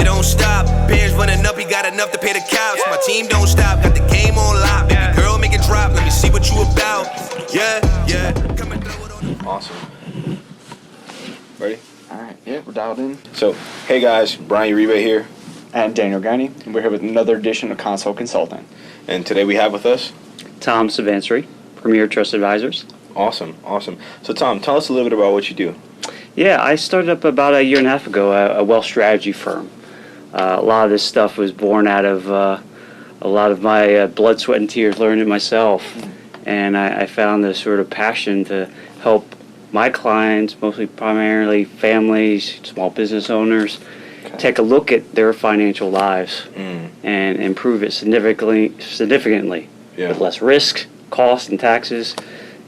It don't stop. Bears running up, he got enough to pay the cows. My team don't stop, got the game on lock. Baby girl, make it drop. Let me see what you about. Yeah. Come and throw it on. Awesome. Ready? All right, yeah, we're dialed in. So, hey guys, Brian Uribe here. And Daniel Gainey, and we're here with another edition of Konsole Consulting. And today we have with us Tom Savansary, Premier Trust Advisors. Awesome. So Tom, tell us a little bit about what you do. Yeah, I started up about a year and a half ago, a wealth strategy firm. A lot of this stuff was born out of a lot of my blood, sweat, and tears learning it myself. And I found this sort of passion to help my clients, mostly primarily families, small business owners, take a look at their financial lives and improve it significantly with less risk, cost, and taxes,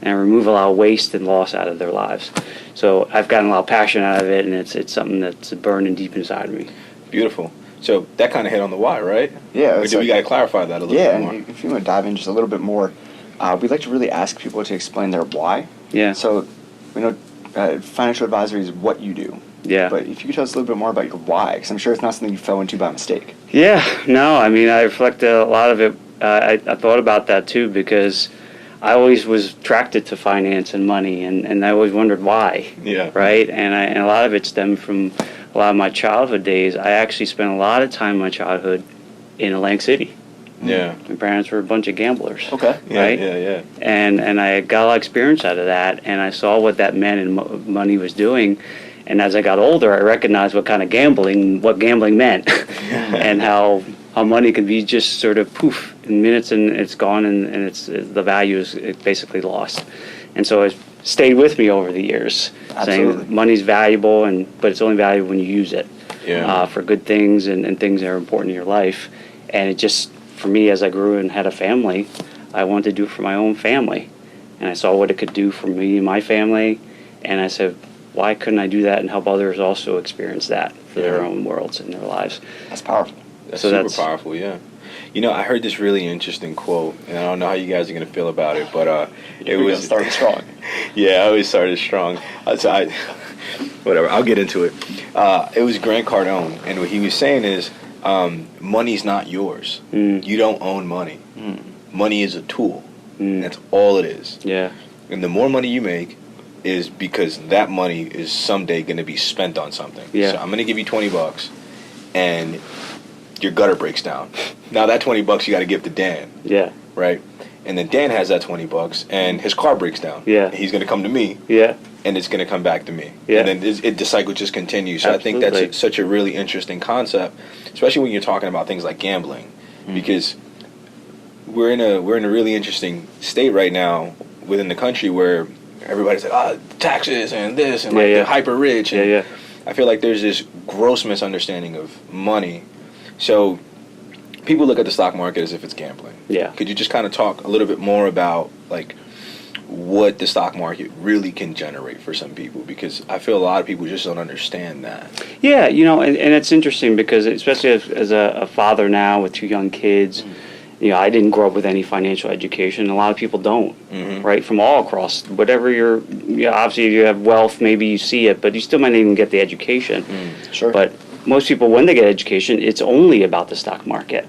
and remove a lot of waste and loss out of their lives. So I've gotten a lot of passion out of it, and it's something that's burning deep inside of me. Beautiful. So that kind of hit on the why, right? Yeah. Or do we got to clarify that a little bit more? Yeah, and if you want to dive in just a little bit more, we'd like to really ask people to explain their why. Yeah. So, we know financial advisory is what you do. Yeah. But if you could tell us a little bit more about your why, because I'm sure it's not something you fell into by mistake. Yeah, no, I mean, I reflect a lot of it. I thought about that too, because I always was attracted to finance and money, and I always wondered why. Yeah. Right? And a lot of it stemmed from a lot of my childhood days. I actually spent a lot of time in my childhood in Atlantic City. Yeah. My parents were a bunch of gamblers. Okay. Right? Yeah. And I got a lot of experience out of that, and I saw what that meant and money was doing. And as I got older, I recognized what gambling meant, and how money can be just sort of poof in minutes, and it's gone, and it's the value is basically lost. And so it stayed with me over the years, Absolutely. saying money's valuable, but it's only valuable when you use it for good things and things that are important in your life. And it just, for me, as I grew and had a family, I wanted to do it for my own family, and I saw what it could do for me and my family, and I said, why couldn't I do that and help others also experience that for their own worlds and their lives? That's powerful. That's super powerful, yeah. You know, I heard this really interesting quote, and I don't know how you guys are going to feel about it, but it was... started strong. Yeah, I always started strong. Whatever, I'll get into it. It was Grant Cardone, and what he was saying is, money's not yours. You don't own money. Money is a tool. That's all it is. Yeah. And the more money you make is because that money is someday going to be spent on something. Yeah. So I'm going to give you $20, and your gutter breaks down. Now that $20 you got to give to Dan. Yeah. Right? And then Dan has that $20, and his car breaks down. Yeah. And he's going to come to me. Yeah. And it's going to come back to me. Yeah. And then the cycle just continues. So Absolutely. I think that's such a really interesting concept, especially when you're talking about things like gambling, because we're in a really interesting state right now within the country where everybody's like, taxes and this and the hyper rich. And I feel like there's this gross misunderstanding of money. So people look at the stock market as if it's gambling. Yeah. Could you just kind of talk a little bit more about like what the stock market really can generate for some people? Because I feel a lot of people just don't understand that. Yeah, you know, and it's interesting because especially as a father now with 2 young kids, you know, I didn't grow up with any financial education. A lot of people don't, right? From all across, whatever obviously you have wealth, maybe you see it, but you still might not even get the education. Sure. But most people, when they get education, it's only about the stock market,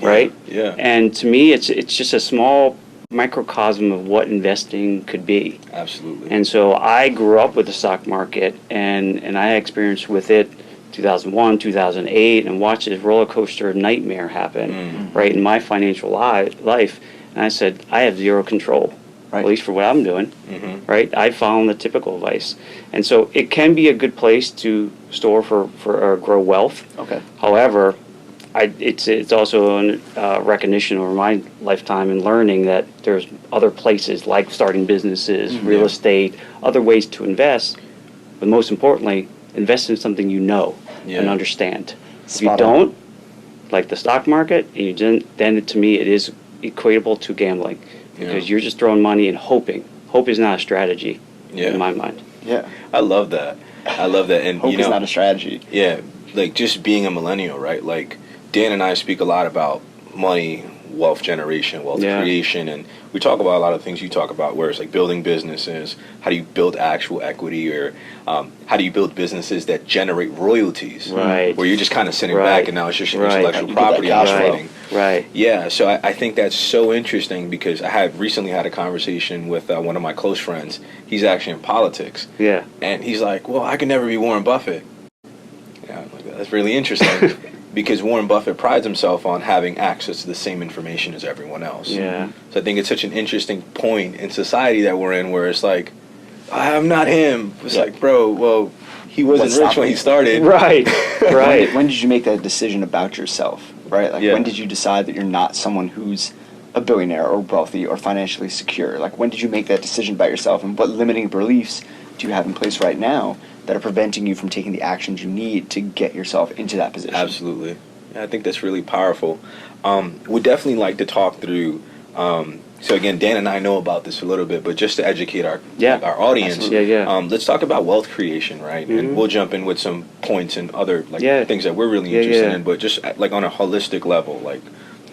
right? Yeah. And to me, it's just a small microcosm of what investing could be. Absolutely. And so I grew up with the stock market, and I had experience with it 2001, 2008, and watched this roller coaster nightmare happen right in my financial life. And I said, I have zero control, at least for what I'm doing, right? I follow the typical advice. And so it can be a good place to store for or grow wealth. Okay. However, it's also a recognition over my lifetime and learning that there's other places like starting businesses, real estate, other ways to invest, but most importantly, invest in something you know and understand. If you don't, like the stock market, and you didn't, then to me it is equatable to gambling because you're just throwing money and hoping. Hope is not a strategy in my mind. Yeah. I love that. And Hope is not a strategy. Yeah, like just being a millennial, right? Like Dan and I speak a lot about money, wealth generation, wealth creation, and we talk about a lot of things you talk about, where it's like building businesses. How do you build actual equity, or how do you build businesses that generate royalties? Right. Where you're just kind of sitting back and now it's just intellectual You get that property cash flow. operating. Right. Yeah, so I think that's so interesting, because I had recently had a conversation with one of my close friends. He's actually in politics. Yeah. And he's like, well, I can never be Warren Buffett. Yeah, I'm like, that's really interesting. Because Warren Buffett prides himself on having access to the same information as everyone else. Yeah. So I think it's such an interesting point in society that we're in, where it's like, I'm not him. It's like, bro, well, he wasn't rich when he started. Right. Right. When did you make that decision about yourself, right? Like, when did you decide that you're not someone who's a billionaire or wealthy or financially secure? Like, when did you make that decision about yourself, and what limiting beliefs do you have in place right now that are preventing you from taking the actions you need to get yourself into that position? Absolutely. Yeah, I think that's really powerful. We'd definitely like to talk through, so again, Dan and I know about this a little bit, but just to educate our audience, let's talk about wealth creation, right? Mm-hmm. And we'll jump in with some points and other things that we're really interested in, but just like on a holistic level, like,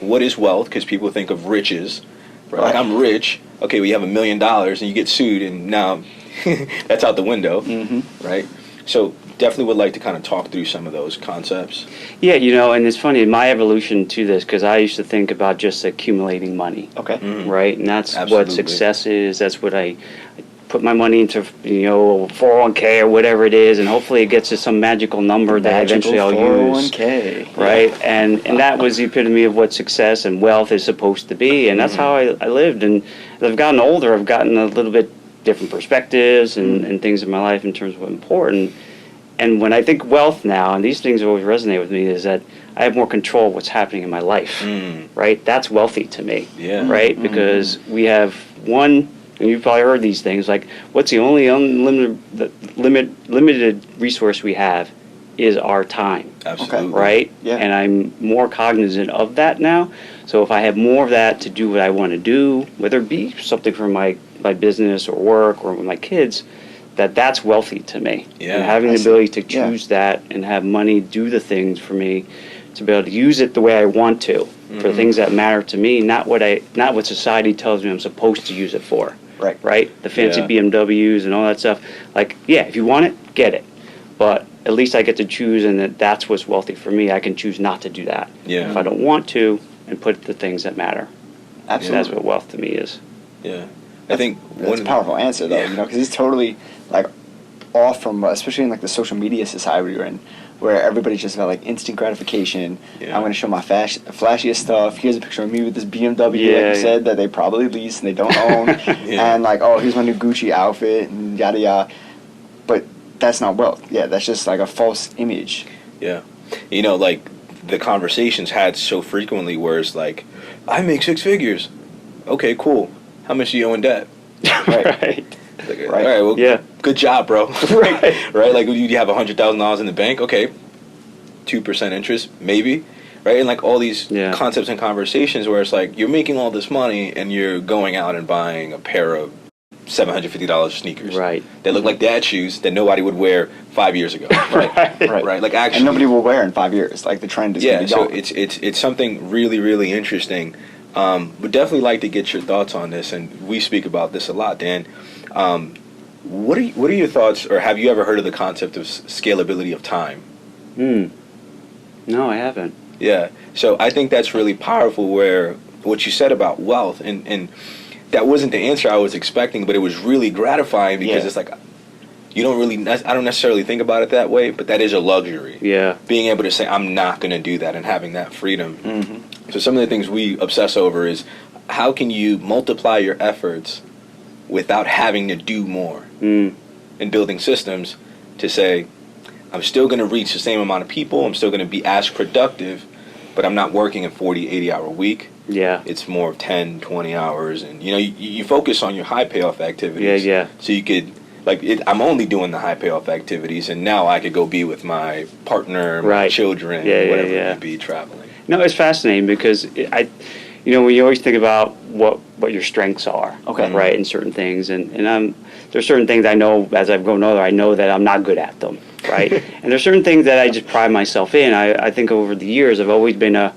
what is wealth? Because people think of riches, right? Like, I'm rich. Okay, we have $1 million and you get sued, and now that's out the window, right? So definitely would like to kind of talk through some of those concepts. Yeah, and it's funny, my evolution to this, because I used to think about just accumulating money. Okay. Right? And that's what success is. That's what I put my money into, 401k or whatever it is, and hopefully it gets to some magical number that eventually I'll use. 401k. Right? And that was the epitome of what success and wealth is supposed to be, and that's how I lived. And as I've gotten older, I've gotten a little bit different perspectives and things in my life in terms of what's important. And when I think wealth now, and these things always resonate with me, is that I have more control of what's happening in my life, right? That's wealthy to me, right? Because we have one, and you've probably heard these things, like, what's the only limited resource we have is our time. Absolutely. Right? Yeah. And I'm more cognizant of that now. So if I have more of that to do what I want to do, whether it be something for my business or work or with my kids, that's wealthy to me. Yeah, and having the ability to choose that and have money do the things for me, to be able to use it the way I want to, for the things that matter to me, not what society tells me I'm supposed to use it for. Right? The fancy BMWs and all that stuff. Like, if you want it, get it. But at least I get to choose, and that's what's wealthy for me. I can choose not to do that. Yeah. If I don't want to, and put the things that matter. Absolutely. And that's what wealth to me is. Yeah. I think that's a powerful answer, though, because it's totally, like, off from, especially in, like, the social media society we're in, where everybody's just about, like, instant gratification. I'm going to show my flashiest stuff. Here's a picture of me with this BMW, like you said, that they probably lease and they don't own. And, like, oh, here's my new Gucci outfit, and yada yada. But that's not wealth. Yeah, that's just, like, a false image. Yeah. Like, the conversations had so frequently where it's like, I make 6 figures. Okay, cool. How much do you owe in debt? Right. Like, all right, well, good job, bro. Right. Like, you have $100,000 in the bank. Okay, 2% interest, maybe. Right, and like all these concepts and conversations where it's like, you're making all this money and you're going out and buying a pair of $750 sneakers. Right. They look like dad shoes that nobody would wear 5 years ago. Right. Like, actually, and nobody will wear in 5 years. Like, the trend is going to be gone. So it's something really, really interesting. Would definitely like to get your thoughts on this, and we speak about this a lot, Dan. What are your thoughts, or have you ever heard of the concept of scalability of time? No, I haven't. Yeah, so I think that's really powerful, where what you said about wealth, and that wasn't the answer I was expecting, but it was really gratifying, because it's like, I don't necessarily think about it that way, but that is a luxury. Yeah. Being able to say, I'm not going to do that, and having that freedom. So some of the things we obsess over is, how can you multiply your efforts without having to do more? In building systems to say, I'm still going to reach the same amount of people, I'm still going to be as productive, but I'm not working a 40, 80-hour week. Yeah. It's more of 10, 20 hours, and you focus on your high payoff activities. Yeah. So you could, I'm only doing the high payoff activities, and now I could go be with my partner, my children, whatever it may be, traveling. No, it's fascinating, because when you always think about what your strengths are, right, in certain things, and there's certain things I know as I've grown older, I know that I'm not good at them, right? And there's certain things that I just pride myself in. I think over the years I've always been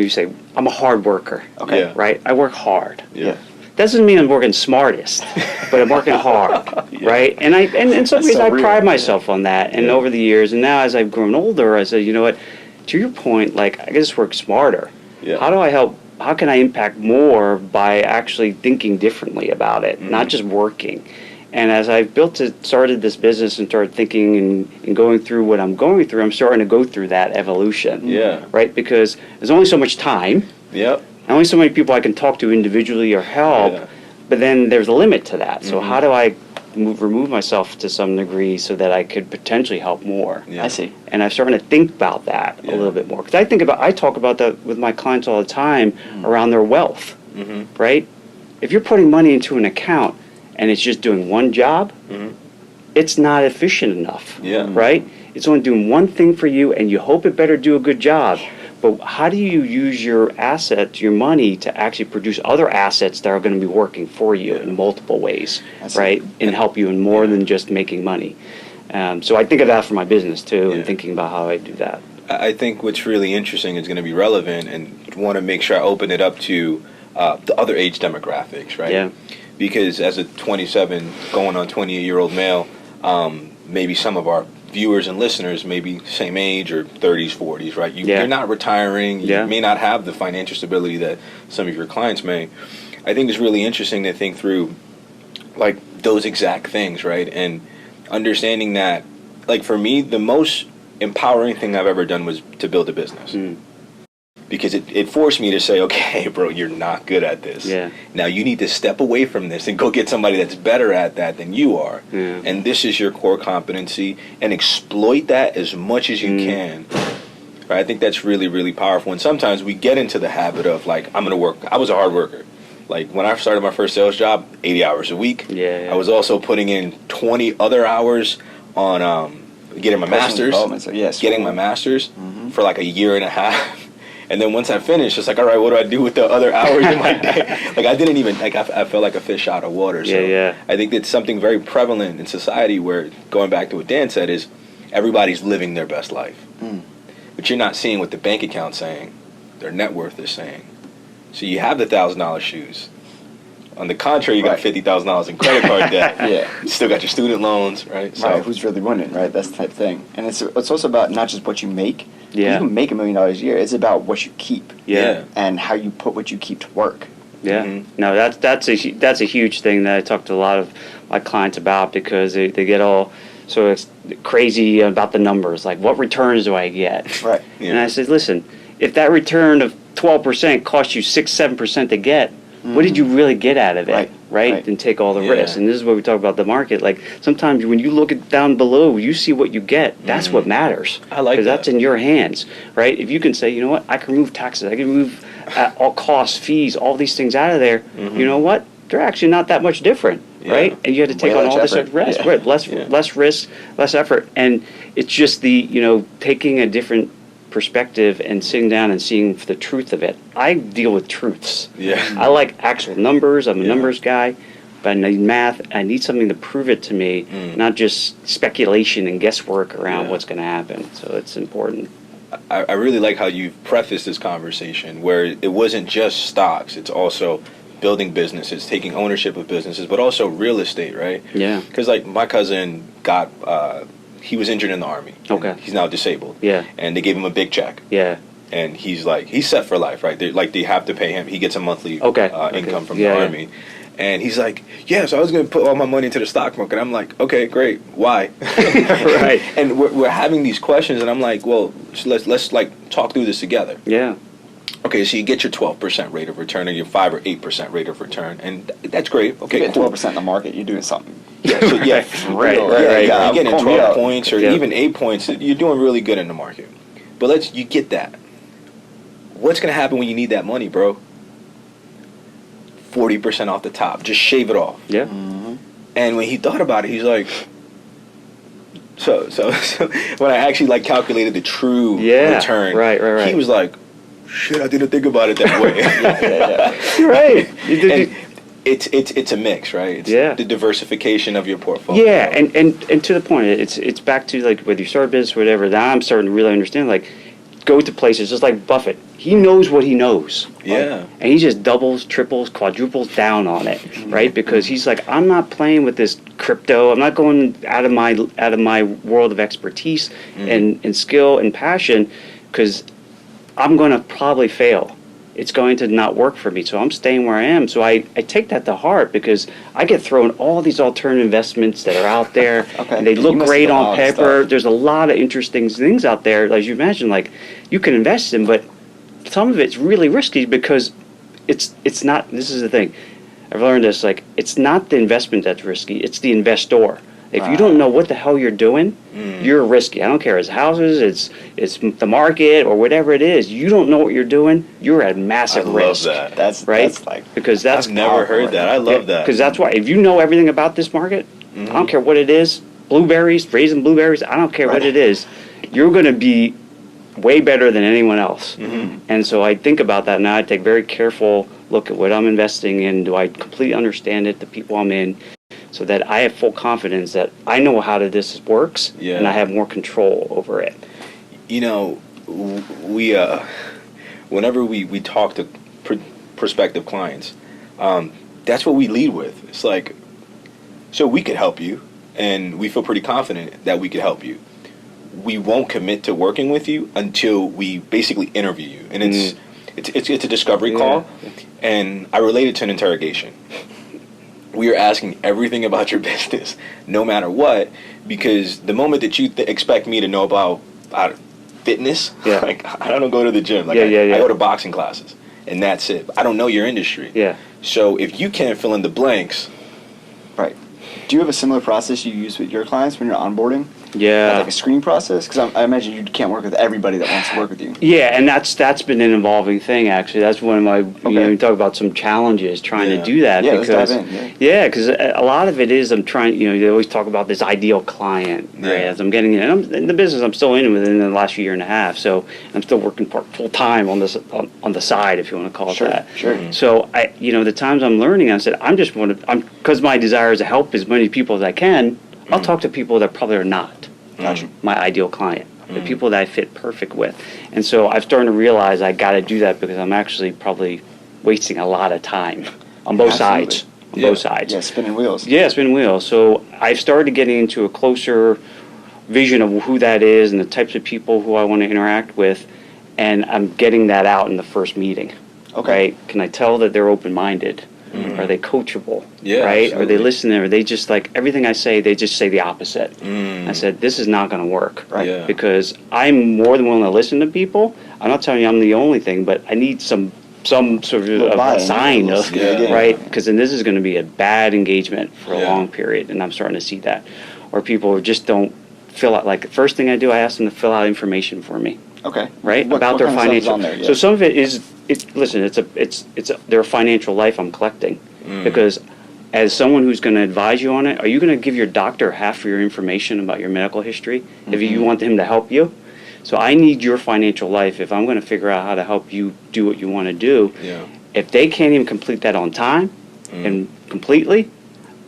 You say, I'm a hard worker. Okay. Yeah. Right? I work hard. Yeah. Doesn't mean I'm working smartest, but I'm working hard, right? And in some That's ways so I real. pride myself on that. And Yeah. over the years, and now as I've grown older, I said, you know what? To your point, like I just work smarter. Yeah. How can I impact more by actually thinking differently about it, not just working? And as I've started this business and started thinking and going through what I'm going through, I'm starting to go through that evolution. Yeah. Right? Because there's only so much time. Yep. Only so many people I can talk to individually or help, Yeah. but then there's a limit to that. So how do I remove myself to some degree so that I could potentially help more? Yeah. I see. And I'm starting to think about that Yeah. a little bit more. Because I talk about that with my clients all the time around their wealth, right? If you're putting money into an account and it's just doing one job, it's not efficient enough, Yeah. right? It's only doing one thing for you and you hope it better do a good job. But how do you use your assets, your money, to actually produce other assets that are going to be working for you in multiple ways, I see. right? And help you in more than just making money. So I think of that for my business too, Yeah. and thinking about how I do that. I think what's really interesting is going to be relevant, and want to make sure I open it up to the other age demographics, right? Yeah. Because as a 27 going on 28-year-old male, maybe some of our viewers and listeners may be same age or 30s, 40s, right? You're not retiring. You may not have the financial stability that some of your clients may. I think it's really interesting to think through, like, those exact things, right? And understanding that, like, for me, the most empowering thing I've ever done was to build a business. Because it forced me to say, okay, bro, you're not good at this. Yeah. Now you need to step away from this and go get somebody that's better at that than you are. Yeah. And this is your core competency, and exploit that as much as you can. Right? I think that's really, really powerful. And sometimes we get into the habit of, like, I'm going to work. I was a hard worker. Like, when I started my first sales job, 80 hours a week. Yeah. I was also putting in 20 other hours on getting my Personal master's. development, so yes. Getting my master's for like a year and a half. And then once I finished, it's like, all right, what do I do with the other hours in my day? Like, I didn't even, like, I felt like a fish out of water. So Yeah. I think that's something very prevalent in society where, going back to what Dan said, is everybody's living their best life. But you're not seeing what the bank account's saying, their net worth is saying. So you have the $1,000 shoes. On the contrary, you got $50,000 in credit card debt. Yeah. You still got your student loans, right? So, Right, who's really winning, right? That's the type of thing. And it's also about not just what you make. Yeah. You can make $1 million a year. It's about what you keep. Yeah. And how you put what you keep to work. Yeah, no, that's a huge thing that I talk to a lot of my clients about, because they get all sort of crazy about the numbers, like what returns do I get? Right. Yeah. And I said, listen, if that return of 12% costs you 6-7% to get, what did you really get out of it? Right? And take all the Yeah. risks. And this is what we talk about the market. Like, sometimes when you look at down below, you see what you get. That's what matters. I like Because that. that's in your hands, right? If you can say, you know what, I can remove taxes, I can remove at all costs, fees, all these things out of there. You know what? They're actually not that much different, right? And you have to take Way on less all this effort. risk, Yeah. right? Less risk, less effort, and it's just taking a different perspective and sitting down and seeing the truth of it. I deal with truths. Yeah. I like actual numbers. I'm a Yeah. numbers guy, but I need math. I need something to prove it to me, not just speculation and guesswork around Yeah. what's going to happen. So it's important. I really like how you've prefaced this conversation, where it wasn't just stocks, it's also building businesses, taking ownership of businesses, but also real estate, right? Yeah. Because, like, my cousin got, he was injured in the Army. Okay. He's now disabled. Yeah. And they gave him a big check. Yeah. And he's set for life, right? They have to pay him. He gets a monthly Okay. income from Yeah, the yeah. Army. And he's like, yeah, so I was going to put all my money into the stock market. I'm like, okay, great. Why? Right. And we're having these questions, and I'm like, well, let's like talk through this together. Yeah. Okay, so you get your 12% rate of return or your 5 or 8% rate of return, and that's great. Okay, You get cool. 12% in the market, you're doing something. Yeah, so yeah, Right, yeah, right. yeah, you're getting Call me 12 out. points or Yeah. even 8 points. You're doing really good in the market. But you get that. What's going to happen when you need that money, bro? 40% off the top. Just shave it off. Yeah. And when he thought about it, he's like, so when I actually like calculated the true Yeah, return, right. he was like, shit, I didn't think about it that way. You're right. And it's a mix, right? It's Yeah. the diversification of your portfolio. Yeah, and to the point, it's back to, like, whether you start a business or whatever. Now I'm starting to really understand, like, go to places just like Buffett. He knows what he knows. Yeah. And he just doubles, triples, quadruples down on it, right? Because he's like, I'm not playing with this crypto. I'm not going out of my world of expertise and skill and passion, because I'm going to probably fail. It's going to not work for me, so I'm staying where I am. So I take that to heart, because I get thrown all these alternative investments that are out there, and they look great on paper. There's a lot of interesting things out there, as you mentioned, like you can invest in, but some of it's really risky because it's not. This is the thing, I've learned this. Like, it's not the investment that's risky; it's the investor. If you don't know what the hell you're doing, you're risky. I don't care. It's houses, it's the market, or whatever it is. You don't know what you're doing, you're at massive risk. I love that. That's like, because that's I've never heard that. I love that. Because that's why, if you know everything about this market, I don't care what it is, blueberries, raising blueberries, I don't care what it is, you're going to be way better than anyone else. And so I think about that now. I take very careful look at what I'm investing in. Do I completely understand it, the people I'm in, so that I have full confidence that I know how this works, and I have more control over it. You know, we whenever we talk to prospective clients, that's what we lead with. It's like, so we could help you, and we feel pretty confident that we could help you. We won't commit to working with you until we basically interview you, and it's a discovery call, and I relate it to an interrogation. We are asking everything about your business, no matter what, because the moment that you expect me to know about fitness, like, I don't go to the gym. Like, I go to boxing classes, and that's it. I don't know your industry. So if you can't fill in the blanks. Right. Do you have a similar process you use with your clients when you're onboarding? Yeah. Like a screening process? Because I imagine you can't work with everybody that wants to work with you. Yeah, and that's been an evolving thing, actually. That's one of my, you talk about some challenges trying to do that. Yeah, because, let's dive in. Yeah, because a lot of it is I'm trying, they always talk about this ideal client, right? As I'm getting in. And I'm in the business I'm still in within the last year and a half, so I'm still working full time on this, on the side, if you want to call it that. Sure. So, the times I'm learning, I said, because my desire is to help as many people as I can, I'll talk to people that probably are not my ideal client, the people that I fit perfect with. And so I've started to realize I got to do that, because I'm actually probably wasting a lot of time on both sides. Both sides. Yeah, spinning wheels. Yeah, spinning wheels. So I've started getting into a closer vision of who that is and the types of people who I want to interact with, and I'm getting that out in the first meeting. Okay. Right? Can I tell that they're open-minded? Are they coachable? Yeah, right? absolutely. Are they listening? Are they just like everything I say, they just say the opposite? I said, this is not going to work. Right. Yeah. Because I'm more than willing to listen to people. I'm not telling you I'm the only thing, but I need some sort of a sign of, right? Because then this is going to be a bad engagement for a long period, and I'm starting to see that. Or people just don't fill out, like the first thing I do, I ask them to fill out information for me. Okay. Right? What about their kind of stuff is financial. on there? Yeah. So some of it is, it's their financial life I'm collecting. Because as someone who's going to advise you on it, are you going to give your doctor half of your information about your medical history if you want him to help you? So I need your financial life if I'm going to figure out how to help you do what you want to do. If they can't even complete that on time and completely,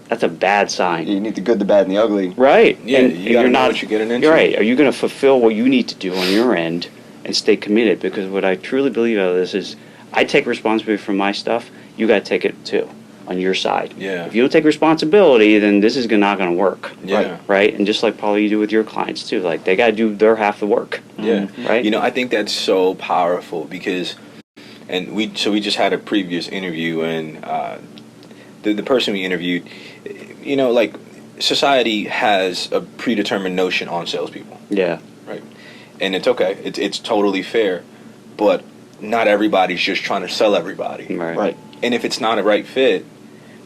that's a bad sign. You need the good, the bad, and the ugly. Right. Yeah, and you gotta know what you're getting into. You're right. Are you going to fulfill what you need to do on your end and stay committed? Because what I truly believe out of this is I take responsibility for my stuff. You got to take it too on your side. Yeah. If you don't take responsibility, then this is not going to work. Yeah. Right? And just like probably you do with your clients too. Like, they got to do their half the work. Yeah. Right? I think that's so powerful, because, and we just had a previous interview, and the person we interviewed, like, society has a predetermined notion on salespeople. Yeah. Right. And it's okay. It's totally fair, but not everybody's just trying to sell everybody. Right. And if it's not a right fit,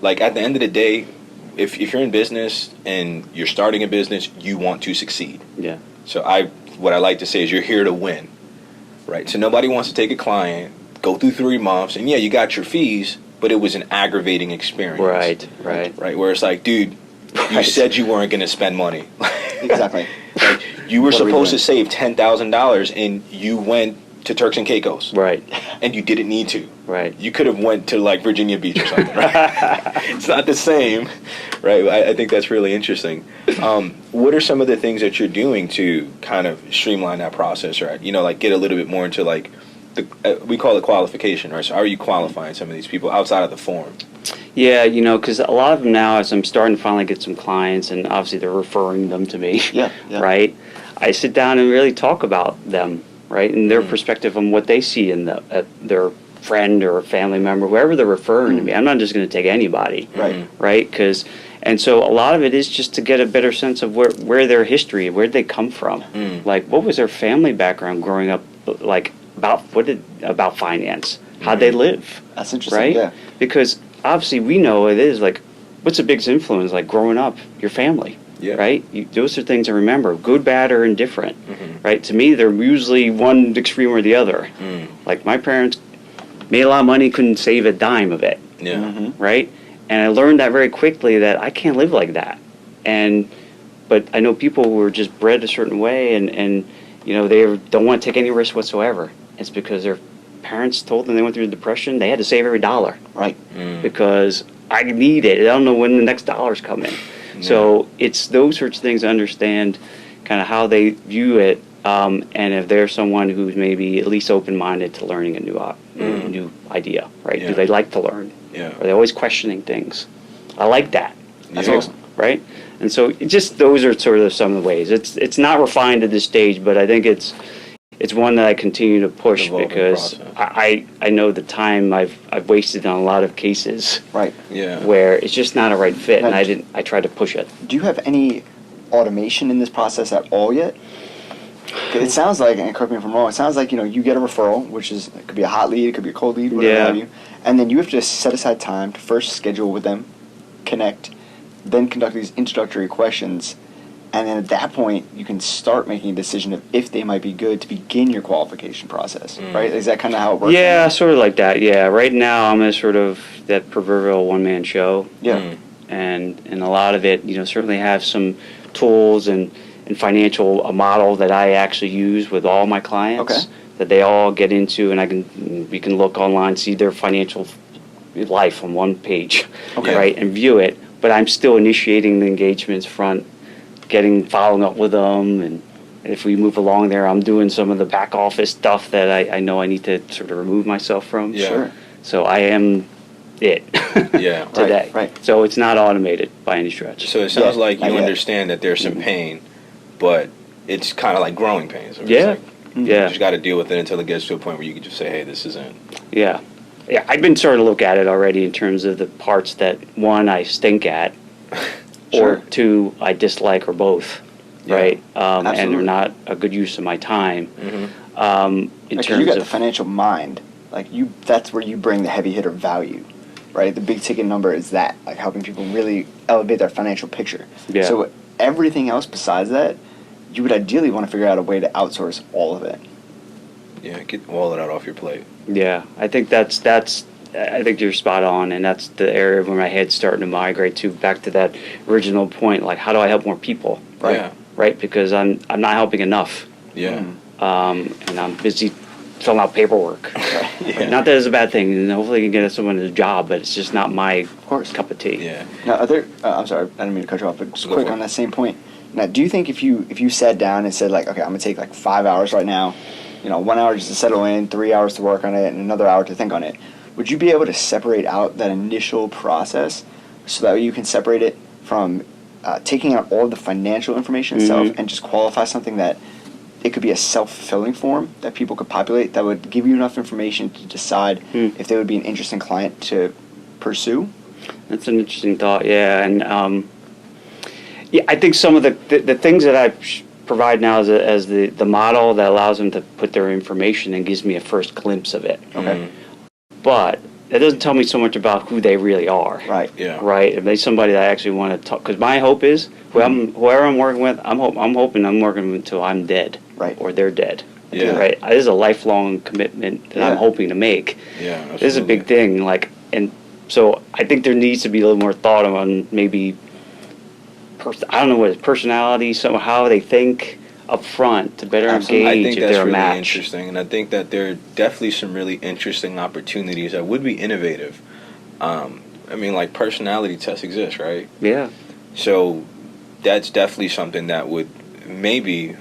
like, at the end of the day, if you're in business and you're starting a business, you want to succeed. Yeah. So what I like to say is you're here to win, right? So nobody wants to take a client, go through 3 months, and you got your fees, but it was an aggravating experience. Right. Right, where it's like, dude, you said you weren't going to spend money. Exactly. Like, you were supposed to save $10,000, and you went to Turks and Caicos. Right. And you didn't need to. Right. You could have went to like Virginia Beach or something, right? It's not the same, right? I think that's really interesting. What are some of the things that you're doing to kind of streamline that process, right? You know, like get a little bit more into like, we call it qualification, right? So how are you qualifying some of these people outside of the form? Yeah, you know, because a lot of them now, as I'm starting to finally get some clients, and obviously they're referring them to me, Yeah. right? I sit down and really talk about them, right, and their perspective on what they see in their friend or family member, whoever they're referring to me. I'm not just going to take anybody, right? And so a lot of it is just to get a better sense of where their history, where did they come from, like what was their family background growing up, like about finance, how'd they live? That's interesting, right? yeah. Because obviously we know it is like, what's the biggest influence, like growing up, your family. Yeah. Right? Those are things to remember, good, bad, or indifferent. Right? To me, they're usually one extreme or the other. Like my parents made a lot of money, couldn't save a dime of it. Yeah. Right? And I learned that very quickly that I can't live like that. But I know people who are just bred a certain way and you know, they don't want to take any risk whatsoever. It's because their parents told them they went through the depression, they had to save every dollar. Right. Because I need it. I don't know when the next dollar's coming. So it's those sorts of things to understand kind of how they view it, and if they're someone who's maybe at least open-minded to learning a new idea, right? Yeah. Do they like to learn? Yeah. Are they always questioning things? I like that. That's Yeah. awesome. Right? And so those are sort of some of the ways. It's not refined at this stage, but I think it's one that I continue to push Evolving because process. I know the time I've wasted on a lot of cases Right. Yeah. where it's just not a right fit, and Now, I tried to push it. Do you have any automation in this process at all yet? It sounds like, and correct me if I'm wrong, it sounds like, you know, you get a referral, which is, it could be a hot lead, it could be a cold lead, whatever Yeah. have you, and then you have to set aside time to first schedule with them, connect, then conduct these introductory questions, and then at that point, you can start making a decision of if they might be good to begin your qualification process, right? Is that kind of how it works? Yeah, sort of like that. Yeah, right now I'm in sort of that proverbial one-man show. Yeah. And a lot of it, you know, certainly have some tools and financial a model that I actually use with all my clients. Okay. That they all get into, and we can look online, see their financial life on one page, Okay. right, and view it. But I'm still initiating the engagements front, following up with them, and if we move along there, I'm doing some of the back office stuff that I know I need to sort of remove myself from. Yeah. Sure. So I am it Yeah. today. Right. So it's not automated by any stretch. So it sounds Yeah, like you not yet. understand that there's some pain, but it's kind of like growing pains. Or it's Yeah. like, you Yeah. just got to deal with it until it gets to a point where you can just say, hey, this isn't. Yeah. Yeah, I've been starting to look at it already in terms of the parts that, one, I stink at, Sure. or two, I dislike, or both, Yeah. right? And Absolutely. they're not a good use of my time. In Like, terms you got of the financial mind, like that's where you bring the heavy hitter value, right? The big ticket number is that, like helping people really elevate their financial picture. Yeah. So everything else besides that, you would ideally want to figure out a way to outsource all of it. Yeah, get all of that off your plate. Yeah, I think I think you're spot on, and that's the area where my head's starting to migrate to, back to that original point, like how do I help more people, right? Yeah. Right, because I'm not helping enough, Yeah. and I'm busy filling out paperwork. Yeah. Not that it's a bad thing, and hopefully you can get someone a job, but it's just not my course. cup of tea. Yeah. Now, I'm sorry, I didn't mean to cut you off, but just Go quick for it. on that same point. Now, do you think if you sat down and said like, okay, I'm gonna take like 5 hours right now, 1 hour just to settle in, 3 hours to work on it, and another hour to think on it, would you be able to separate out that initial process so that you can separate it from taking out all of the financial information itself and just qualify something that it could be a self-fulfilling form that people could populate that would give you enough information to decide if they would be an interesting client to pursue? That's an interesting thought, yeah, and yeah, I think some of the things that I provide now as the model that allows them to put their information and gives me a first glimpse of it. Okay. But that doesn't tell me so much about who they really are. Right. Yeah. Right. If they're somebody that I actually want to talk, because my hope is whoever I'm working with, I'm hoping I'm working with until I'm dead. Right. Or they're dead. Yeah. Right. This is a lifelong commitment that I'm Yeah. hoping to make. Yeah. This is a big thing. And so I think there needs to be a little more thought on maybe I don't know what personality, how they think, up front to better Absolutely. I engage think if that's they're a really match. interesting, and I think that there are definitely some really interesting opportunities that would be innovative. I mean, like personality tests exist, right? Yeah. So that's definitely something that would maybe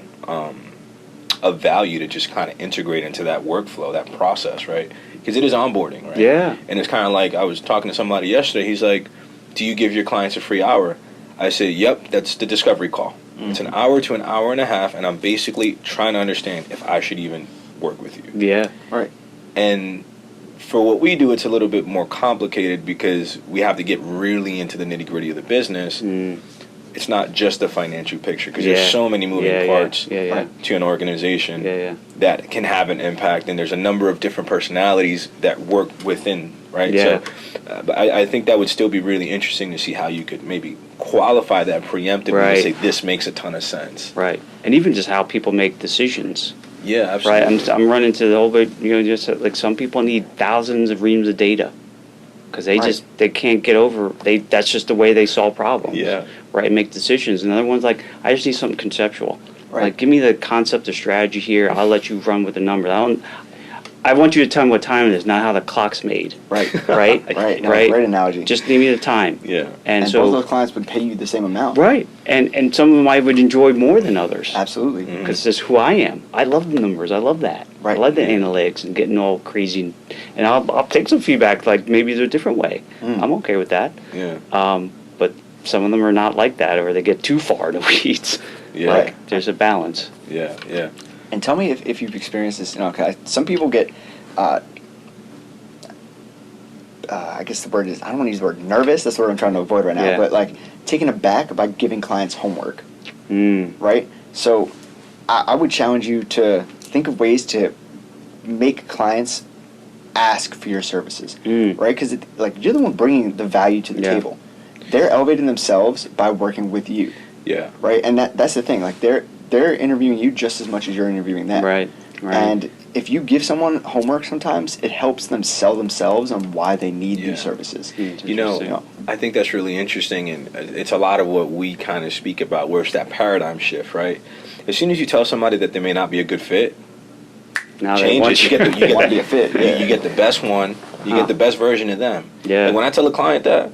of value to just kind of integrate into that workflow, that process, right? Because it is onboarding, right? Yeah. And it's kind of like I was talking to somebody yesterday. He's like, "Do you give your clients a free hour?" I said, "Yep, that's the discovery call. It's an hour to an hour and a half, and I'm basically trying to understand if I should even work with you." Yeah. Right. And for what we do, it's a little bit more complicated because we have to get really into the nitty gritty of the business. It's not just the financial picture because there's so many moving parts to an organization that can have an impact, and there's a number of different personalities that work within, right? Yeah. So but I think that would still be really interesting to see how you could maybe qualify that preemptively to say this makes a ton of sense. Right. And even just how people make decisions. Yeah, absolutely. Right. I'm running into the whole bit, just like some people need thousands of reams of data because they can't get over, that's just the way they solve problems. Yeah. Right. And make decisions. And other one's like, I just need something conceptual. Right. Like, give me the concept of strategy here. I'll let you run with the numbers. I want you to tell me what time it is, not how the clock's made. Right. Right? Right. No, Right? Great analogy. Just give me the time. Yeah. And so both those clients would pay you the same amount. right. And some of them I would enjoy more than others. Absolutely. Because it's who I am. I love the numbers. I love that. Right. I love the analytics and getting all crazy. And I'll take some feedback, like maybe there's a different way. I'm okay with that. Yeah. But some of them are not like that, or they get too far in the weeds. Yeah. Like, there's a balance. Yeah. Yeah. And tell me if you've experienced this. Okay, some people get, I guess the word is, I don't want to use the word nervous. That's what I'm trying to avoid right now. Yeah. But like taken aback by giving clients homework. Mm. Right? So I would challenge you to think of ways to make clients ask for your services. Right? Because like you're the one bringing the value to the table. They're elevating themselves by working with you. Yeah. Right? And that's the thing. Like they're interviewing you just as much as you're interviewing them. Right. And if you give someone homework sometimes, it helps them sell themselves on why they need these services. You know, I think that's really interesting, and it's a lot of what we kind of speak about, where it's that paradigm shift, right? As soon as you tell somebody that they may not be a good fit, now change it. You get to be a fit. You get the best one. You get the best version of them. Yeah. And when I tell a client that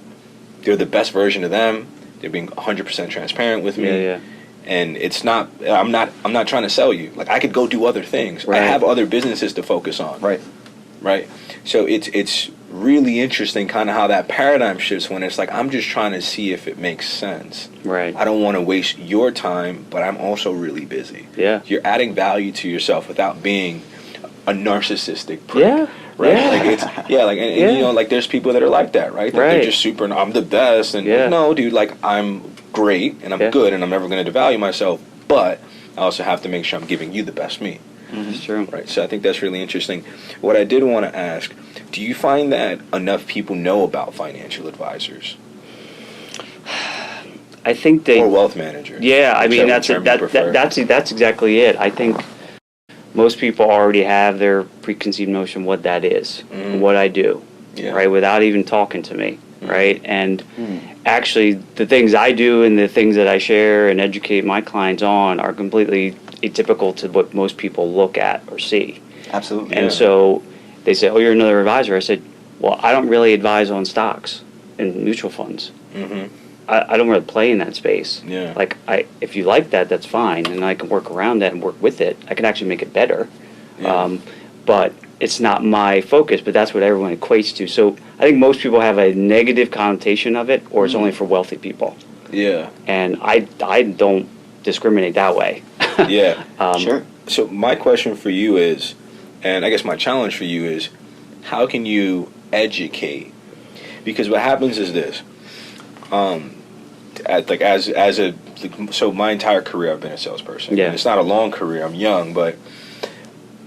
they're the best version of them, they're being 100% transparent with me. Yeah. And it's not. I'm not trying to sell you. Like I could go do other things. Right. I have other businesses to focus on. Right. So it's really interesting, kind of how that paradigm shifts when it's like I'm just trying to see if it makes sense. Right. I don't want to waste your time, but I'm also really busy. Yeah. You're adding value to yourself without being a narcissistic prick. Yeah. Right. Yeah. Like it's and you know, like there's people that are like that, right? That Right. They're just super. I'm the best, and no, dude. Like I'm great, and I'm good, and I'm never going to devalue myself. But I also have to make sure I'm giving you the best me. It's true. Right. So I think that's really interesting. What I did want to ask: do you find that enough people know about financial advisors I think they or wealth managers? Yeah, I mean that's prefer? that's exactly it. I think most people already have their preconceived notion what that is, what I do, right, without even talking to me, right? And actually, the things I do and the things that I share and educate my clients on are completely atypical to what most people look at or see. Absolutely. And so they say, "Oh, you're another advisor." I said, "Well, I don't really advise on stocks and mutual funds. I don't really play in that space. Yeah. Like, if you like that, that's fine, and I can work around that and work with it. I can actually make it better. Yeah. But it's not my focus, but that's what everyone equates to. So I think most people have a negative connotation of it, or it's only for wealthy people. Yeah. And I don't discriminate that way. Yeah. Sure. So my question for you is, and I guess my challenge for you is, how can you educate? Because what happens is this. So my entire career I've been a salesperson. Yeah. And it's not a long career. I'm young, but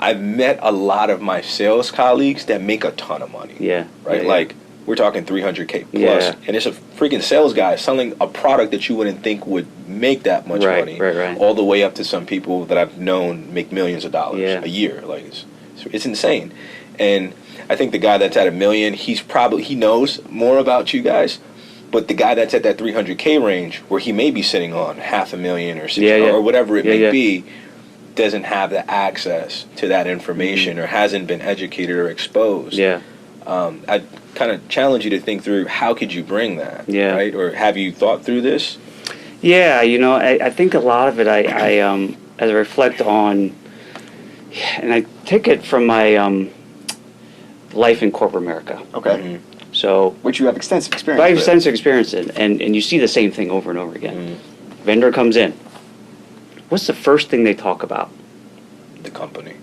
I've met a lot of my sales colleagues that make a ton of money. Yeah. Right? Yeah. Like we're talking 300K plus, Yeah. and it's a freaking sales guy selling a product that you wouldn't think would make that much money. Right. All the way up to some people that I've known make millions of dollars Yeah. a year. Like it's insane. And I think the guy that's at $1 million, he knows more about you guys, But the guy that's at that 300K range, where he may be sitting on $500,000 or or whatever it may be, doesn't have the access to that information or hasn't been educated or exposed. Yeah. I kind of challenge you to think through, how could you bring that? Yeah. Right? Or have you thought through this? Yeah, I think a lot of it, I as I reflect on, and I take it from my life in corporate America. Okay. Mm-hmm. So, Which you have extensive experience I have with. extensive experience in, and you see the same thing over and over again. Vendor comes in. What's the first thing they talk about? The company.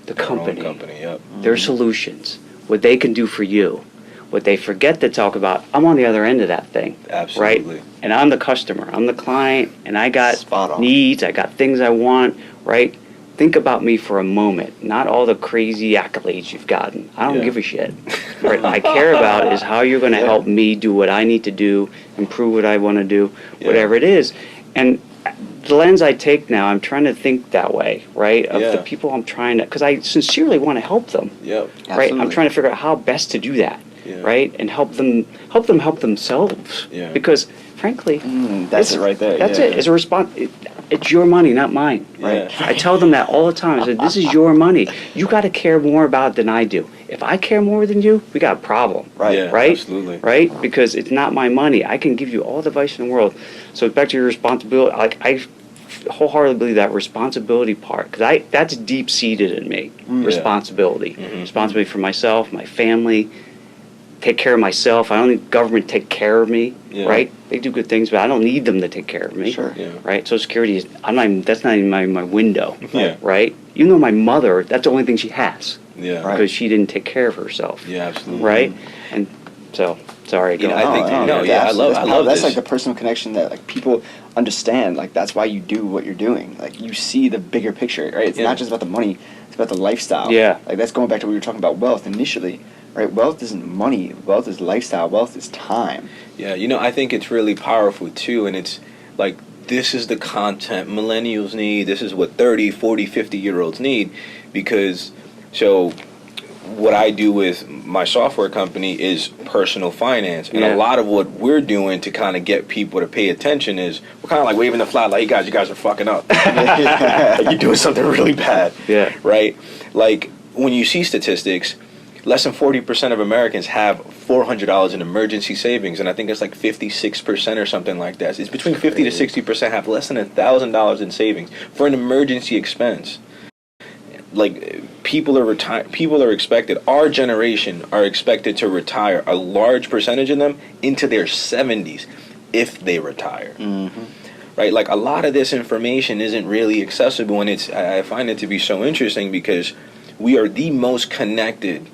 The Their own company. company, yep. Their solutions. What they can do for you. What they forget to talk about, I'm on the other end of that thing. Absolutely. Right? And I'm the customer. I'm the client, and I got Spot on. needs. I got things I want, right? Think about me for a moment, not all the crazy accolades you've gotten. I don't give a shit. What I care about is how you're going to help me do what I need to do, improve what I want to do, whatever it is. And the lens I take now, I'm trying to think that way, right? Of the people I'm trying to, because I sincerely want to help them, Yep. right? I'm trying to figure out how best to do that, right? And help them help themselves. Yeah. Because frankly, That's it right there. That's yeah. it. It's a response. It's your money, not mine. Right. I tell them that all the time. I said, this is your money. You got to care more about it than I do. If I care more than you, we got a problem. Right. Yeah, Right? absolutely. Right? Because it's not my money. I can give you all the advice in the world. So back to your responsibility. Like, I wholeheartedly believe that responsibility part, because that's deep seated in me. Responsibility. Responsibility for myself, my family. Take care of myself. I don't need government to take care of me, right? They do good things, but I don't need them to take care of me, Sure. Yeah. right? Social Security is that's not even my window, Yeah. right? You know, my mother, that's the only thing she has Yeah. Right. because she didn't take care of herself, Yeah, absolutely. right? And so, sorry, go You know, on. I think No, no, that's yeah, I love that's this. like the personal connection that like people understand. Like that's why you do what you're doing. Like you see the bigger picture, right? It's not just about the money; it's about the lifestyle. Yeah. Like that's going back to what we were talking about wealth initially, right? Wealth isn't money. Wealth is lifestyle. Wealth is time. Yeah, I think it's really powerful too, and it's like, this is the content millennials need. This is what 30, 40, 50-year-olds need, because what I do with my software company is personal finance, and a lot of what we're doing to kind of get people to pay attention is we're kind of like waving the flag, like, you guys are fucking up. Like, you're doing something really bad. Yeah. Right? Like, when you see statistics, less than 40% of Americans have $400 in emergency savings, and I think it's like 56% or something like that. It's between 50 to 60% have less than $1,000 in savings for an emergency expense. Like, people are expected, our generation are expected to retire, a large percentage of them, into their 70s if they retire. Right? Like, a lot of this information isn't really accessible, and I find it to be so interesting because we are the most connected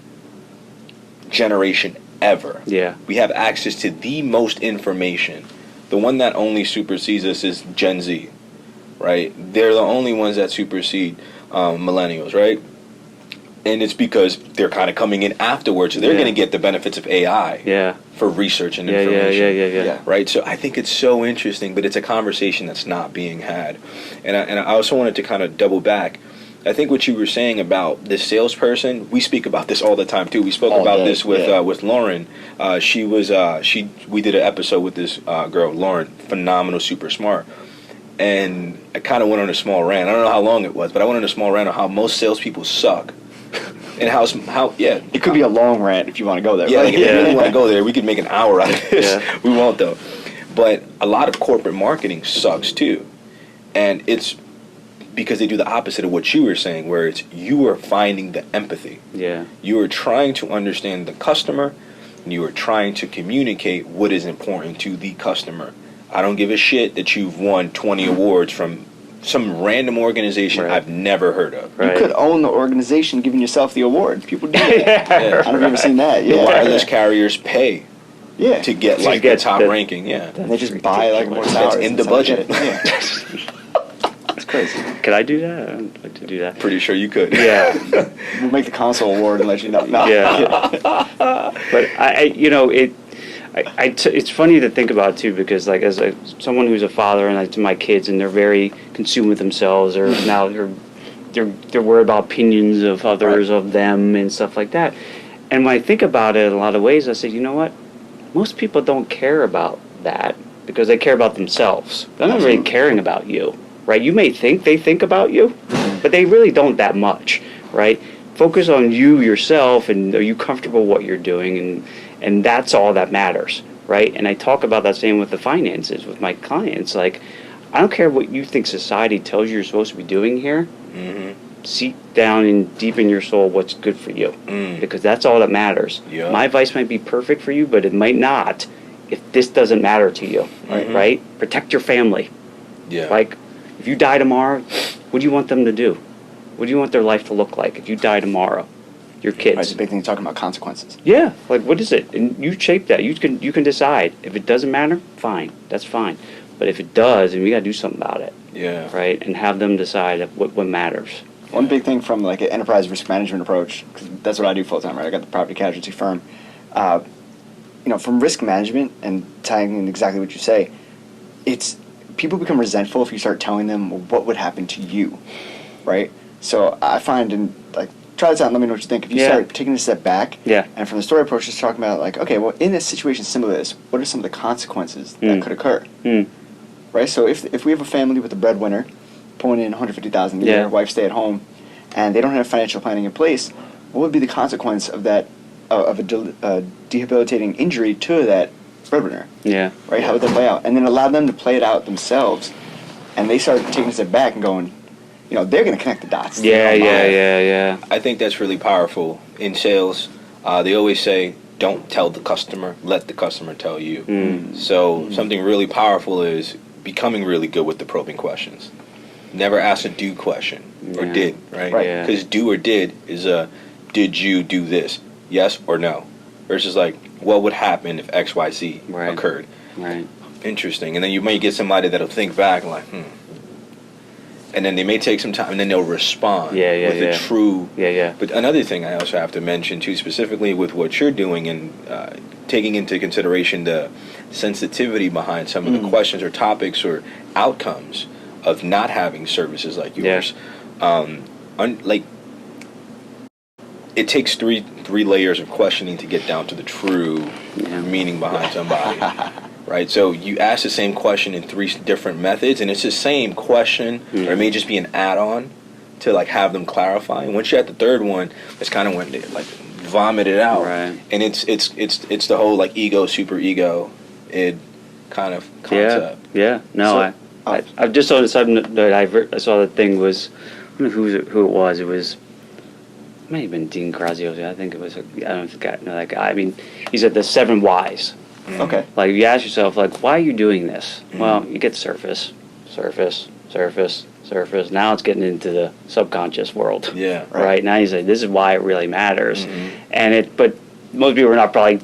generation ever. Yeah. We have access to the most information. The one that only supersedes us is Gen Z, right? They're the only ones that supersede millennials, right? And it's because they're kind of coming in afterwards, so they're going to get the benefits of AI for research and information. Yeah. Right? So I think it's so interesting, but it's a conversation that's not being had. And I also wanted to kind of double back. I think what you were saying about this salesperson, we speak about this all the time too. We spoke about this with Lauren. We did an episode with this girl, Lauren, phenomenal, super smart. And I kind of went on a small rant. I don't know how long it was, but I went on a small rant on how most salespeople suck. And how It could be a long rant if you want to go there. Yeah, right? like if you really want to go there, we could make an hour out of this. We won't though. But a lot of corporate marketing sucks too. And it's because they do the opposite of what you were saying, where it's you are finding the empathy. Yeah. You are trying to understand the customer, and you are trying to communicate what is important to the customer. I don't give a shit that you've won 20 awards from some random organization I've never heard of. You could own the organization giving yourself the award. People do that. I don't know if you've ever seen that. The wireless carriers pay to get the top ranking. And they just buy like more towers. That's in the budget. It's crazy. Could I do that? I'd like to do that. Pretty sure you could. Yeah. We'll make the console award and let you know. No. Yeah. But it's funny to think about too, because like as someone who's a father and to my kids, and they're very consumed with themselves, or now they're worried about opinions of others, of them and stuff like that. And when I think about it in a lot of ways, I say, you know what? most people don't care about that because they care about themselves. They're not really caring about you, right? You may think they think about you, but they really don't that much, right? Focus on you yourself, and are you comfortable with what you're doing, and that's all that matters, right? And I talk about that same with the finances with my clients. Like, I don't care what you think society tells you you're supposed to be doing here. Seek down and deep in your soul what's good for you, because that's all that matters. My advice might be perfect for you, but it might not if this doesn't matter to you, right? Protect your family. Like, if you die tomorrow, what do you want them to do? What do you want their life to look like if you die tomorrow? Your kids. Right, it's a big thing you're talking about consequences. Yeah, like, what is it? And you shape that. You can decide. If it doesn't matter, fine. That's fine. But if it does, then we got to do something about it. Right? And have them decide what matters. One big thing from like an enterprise risk management approach, 'cause that's what I do full time, right? I got the property casualty firm. From risk management and tying in exactly what you say, it's people become resentful if you start telling them what would happen to you, right? So I find, and like, try this out and let me know what you think. If you start taking a step back, and from the story approach, just talking about like, okay, well, in a situation similar to this, what are some of the consequences that could occur, right? So if we have a family with a breadwinner pulling in $150,000 a year, wife stay at home, and they don't have financial planning in place, what would be the consequence of that, of a debilitating injury to that breadwinner? Right? How would that play out? And then allow them to play it out themselves, and they start taking a step back and going, they're going to connect the dots. I think that's really powerful. In sales, they always say, don't tell the customer, let the customer tell you. So something really powerful is becoming really good with the probing questions. Never ask a do question, or did, right? Because do or did is did you do this, yes or no? Versus like, what would happen if X, Y, Z occurred? Interesting. And then you may get somebody that'll think back and like, and then they may take some time, and then they'll respond with a true. But another thing I also have to mention too, specifically with what you're doing and taking into consideration the sensitivity behind some of the questions or topics or outcomes of not having services like yours. Like, it takes three layers of questioning to get down to the true meaning behind somebody. Right? So you ask the same question in 3 different methods, and it's the same question, or it may just be an add-on to like have them clarify. And once you're at the third one, it's kind of when they like vomit it out. And it's the whole like ego, super ego, kind of concept. No, so, I just saw something that I saw the thing was, I don't know who it was. It was, it may have been Dean Graziosi. I think it was, I don't know that guy. I mean, he said the 7 whys. Okay. Like, you ask yourself, like, why are you doing this? Well, you get surface. Now it's getting into the subconscious world. Right? Now you say, this is why it really matters. But most people are not probably,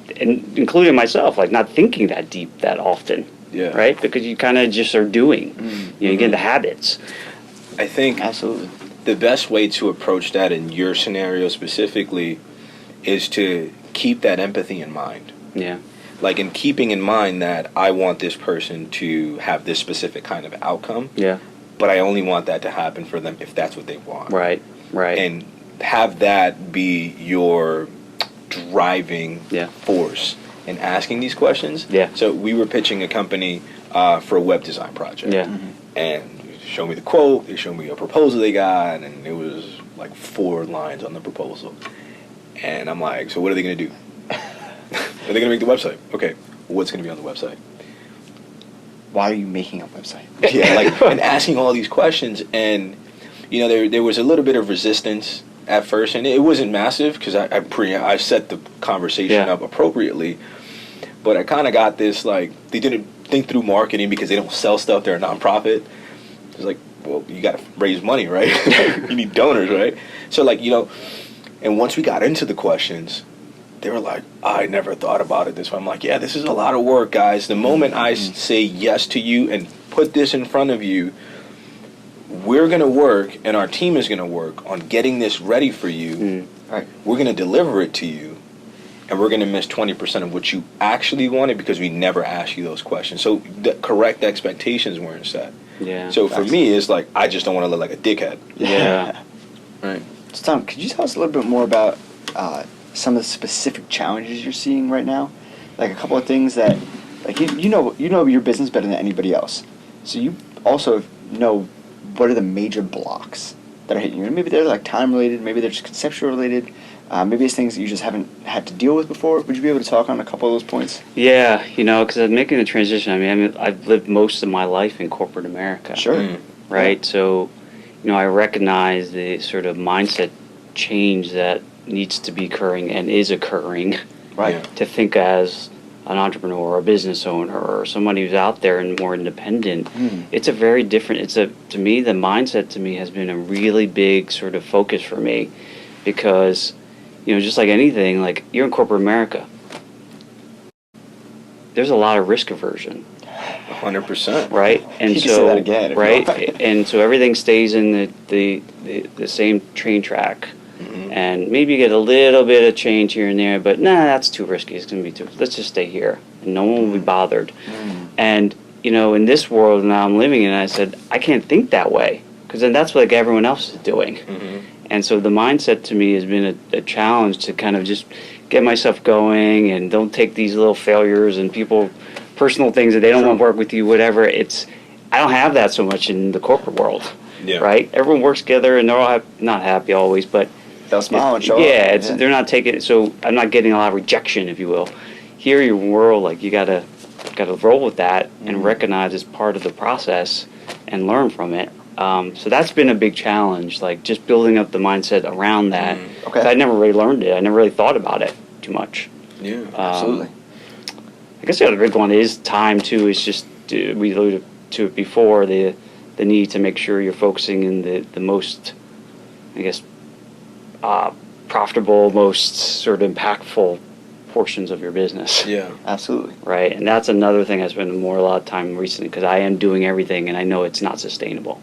including myself, like, not thinking that deep that often. Right? Because you kind of just are doing. You get into habits. I think absolutely the best way to approach that in your scenario specifically is to keep that empathy in mind. Like, in keeping in mind that I want this person to have this specific kind of outcome. But I only want that to happen for them if that's what they want. Right. And have that be your driving force in asking these questions. So we were pitching a company for a web design project. And they showed me the quote, they showed me a proposal they got, and it was like 4 lines on the proposal. And I'm like, so what are they going to do? Are they going to make the website? Okay, what's going to be on the website? Why are you making a website? And asking all these questions, and there was a little bit of resistance at first, and it wasn't massive because I set the conversation up appropriately, but I kind of got this like, they didn't think through marketing because they don't sell stuff, they're a nonprofit. It's like, well, you got to raise money, right? You need donors, right? So like, and once we got into the questions, they were like, I never thought about it this way. I'm like, yeah, this is a lot of work, guys. The moment I say yes to you and put this in front of you, we're going to work, and our team is going to work on getting this ready for you. We're going to deliver it to you, and we're going to miss 20% of what you actually wanted because we never asked you those questions. So the correct expectations weren't set. So for me, it's like, I just don't want to look like a dickhead. Right. So Tom, could you tell us a little bit more about some of the specific challenges you're seeing right now like a couple of things that, like you know your business better than anybody else. So you also know what are the major blocks that are hitting you. And maybe they're like time related, maybe they're just conceptual related. Maybe it's things that you just haven't had to deal with before. Would you be able to talk on a couple of those points? Yeah, because I'm making the transition. I mean, I've lived most of my life in corporate America. Sure. Right? Yeah. So, I recognize the sort of mindset change that needs to be occurring and is occurring. Right. Yeah. To think as an entrepreneur or a business owner or somebody who's out there and more independent. It's a very different, to me, the mindset to me has been a really big sort of focus for me because, just like anything, like you're in corporate America, there's a lot of risk aversion. 100%. Right? And you can say that again. If right? you want. And so everything stays in the same train track. And maybe you get a little bit of change here and there, but that's too risky. It's going to be too. Let's just stay here, and no one will be bothered. And in this world now I'm living in, I said I can't think that way because then that's what like everyone else is doing. And so the mindset to me has been a challenge to kind of just get myself going and don't take these little failures and personal things that they don't want to work with you. Whatever. I don't have that so much in the corporate world. Yeah. Right. Everyone works together and they're all not happy always, but. They'll smile and show up. Yeah, they're not taking it. So I'm not getting a lot of rejection, if you will. Here, your world, like you gotta roll with that and recognize it's part of the process and learn from it. So that's been a big challenge, like just building up the mindset around that. Okay. I never really learned it. I never really thought about it too much. Yeah, absolutely. I guess the other big one is time too. Is just we alluded to it before the need to make sure you're focusing in the most, I guess. Profitable, most sort of impactful portions of your business. Yeah, absolutely. Right, and that's another thing I spend a lot of time recently because I am doing everything and I know it's not sustainable.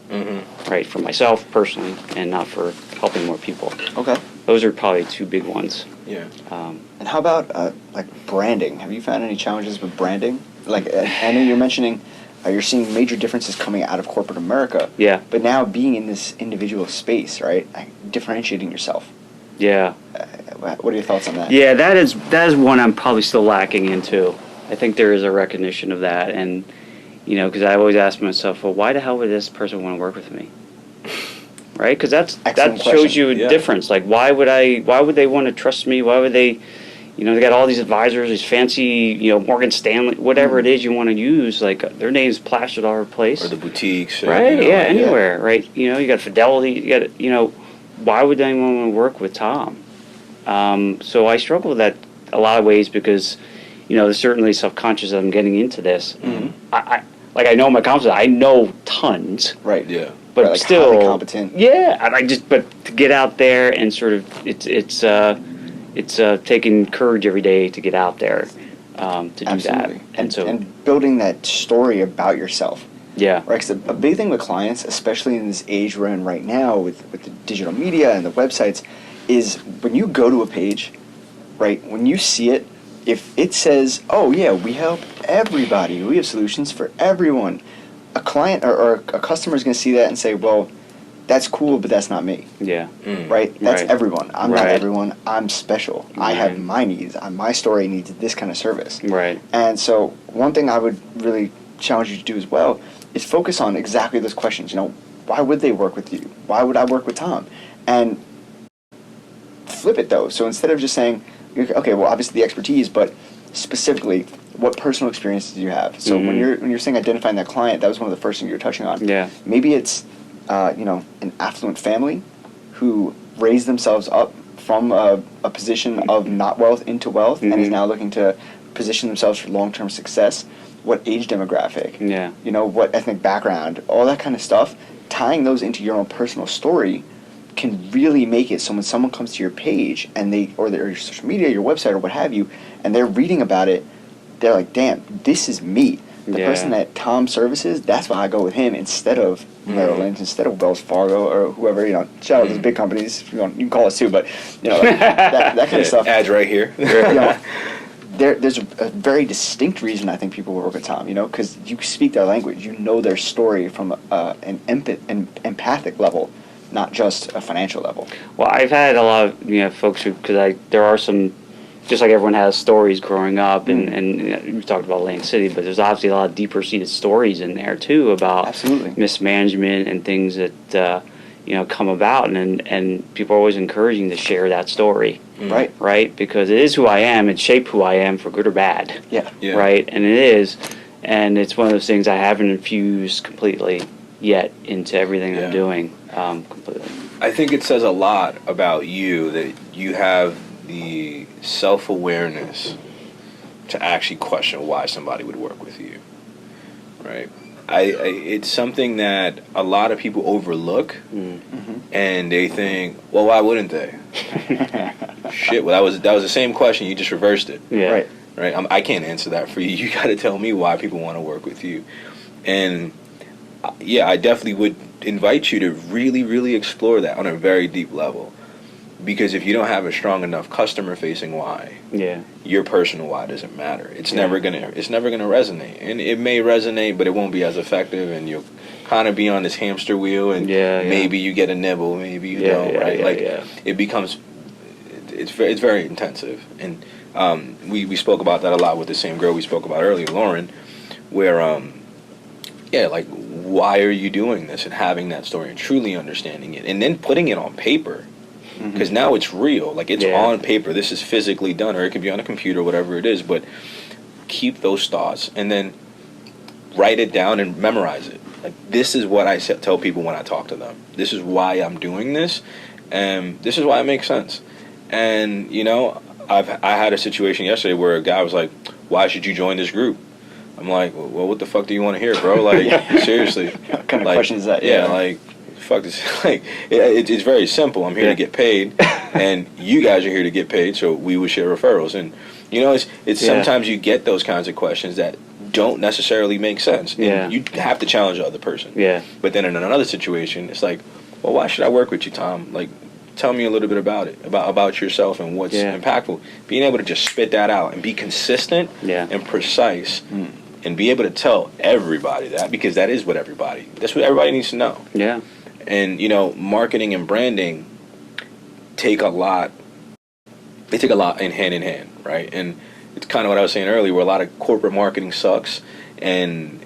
Right, for myself personally and not for helping more people. Okay. Those are probably two big ones. Yeah. And how about like branding? Have you found any challenges with branding? Like I know you're mentioning. You're seeing major differences coming out of corporate America. Yeah. But now being in this individual space, right? Differentiating yourself. Yeah. What are your thoughts on that? Yeah, that is one I'm probably still lacking into. I think there is a recognition of that, and because I always ask myself, well, why the hell would this person want to work with me? Right? Because that Excellent shows question. you a difference. Like, why would they want to trust me? Why would they? They got all these advisors, these fancy, Morgan Stanley, whatever it is you want to use. Like their names plastered all over the place. Or the boutiques. Right? Anywhere. Right? You got Fidelity. You got why would anyone want to work with Tom? So I struggle with that a lot of ways because, there's certainly self-conscious that I'm getting into this. I know my confidence. I know tons. Right. Yeah. But like still highly competent. Yeah. But to get out there and sort of it's taking courage every day to get out there to do Absolutely. that. And building that story about yourself. Yeah. Right, 'cause a big thing with clients, especially in this age we're in right now with the digital media and the websites, is when you go to a page, right, when you see it, if it says, oh yeah, we help everybody, we have solutions for everyone, a client or a customer is going to see that and say, well, that's cool, but that's not me. Yeah. Right? That's Right. everyone. I'm not Right. everyone. I'm special. I have my needs. My story needs this kind of service. Right. And so one thing I would really challenge you to do as well is focus on exactly those questions. Why would they work with you? Why would I work with Tom? And flip it though. So instead of just saying, okay, well obviously the expertise, but specifically, what personal experiences do you have? So when you're saying identifying that client, that was one of the first things you were touching on. Yeah. Maybe it's an affluent family who raised themselves up from a position of not wealth into wealth and is now looking to position themselves for long-term success. What age demographic? Yeah. What ethnic background? All that kind of stuff. Tying those into your own personal story can really make it so when someone comes to your page and or your social media, your website, or what have you, and they're reading about it, they're like, damn, this is me. The person that Tom services, that's why I go with him instead of Merrill Lynch, instead of Wells Fargo or whoever, shout out those big companies, you can call us too, but, that kind of stuff. Ads right here. There's a very distinct reason I think people work with Tom, because you speak their language, you know their story from an empathic level, not just a financial level. Well, I've had a lot of folks because there are some just like everyone has stories growing up, and we talked about Atlantic City, but there's obviously a lot of deeper-seated stories in there too about Absolutely. mismanagement and things that come about, and people are always encouraging to share that story, right? Because it is who I am. It shaped who I am for good or bad, Yeah. right? And it is, and it's one of those things I haven't infused completely yet into everything I'm doing completely. I think it says a lot about you that you have the self-awareness to actually question why somebody would work with you, right? It's something that a lot of people overlook, and they think, well, why wouldn't they? Shit, well, that was the same question. You just reversed it. Yeah. Right. I can't answer that for you. You got to tell me why people want to work with you. And yeah, I definitely would invite you to really, really explore that on a very deep level. Because if you don't have a strong enough customer-facing why, your personal why doesn't matter. It's never gonna resonate, and it may resonate, but it won't be as effective, and you'll kind of be on this hamster wheel, and maybe you get a nibble, maybe you don't, right? It becomes, it's very intensive, and we spoke about that a lot with the same girl we spoke about earlier, Lauren, where like, why are you doing this, and having that story and truly understanding it, and then putting it on paper. Because now it's real, like it's on paper. This is physically done, or it could be on a computer, whatever it is. But keep those thoughts, and then write it down and memorize it. Like, this is what I tell people when I talk to them. This is why I'm doing this, and this is why it makes sense. And I had a situation yesterday where a guy was like, "Why should you join this group?" I'm like, "Well, what the fuck do you want to hear, bro? Like, seriously, what kind of question is that?" Like. Fuck this. Like, it's very simple. I'm here to get paid, and you guys are here to get paid, so we would share referrals. And it's sometimes you get those kinds of questions that don't necessarily make sense. And you have to challenge the other person. But then in another situation, it's like, well, why should I work with you, Tom? Like, tell me a little bit about it, about yourself and what's impactful. Being able to just spit that out and be consistent and precise. And be able to tell everybody that, because that's what everybody needs to know. And marketing and branding take a lot in hand, right? And it's kind of what I was saying earlier, where a lot of corporate marketing sucks, and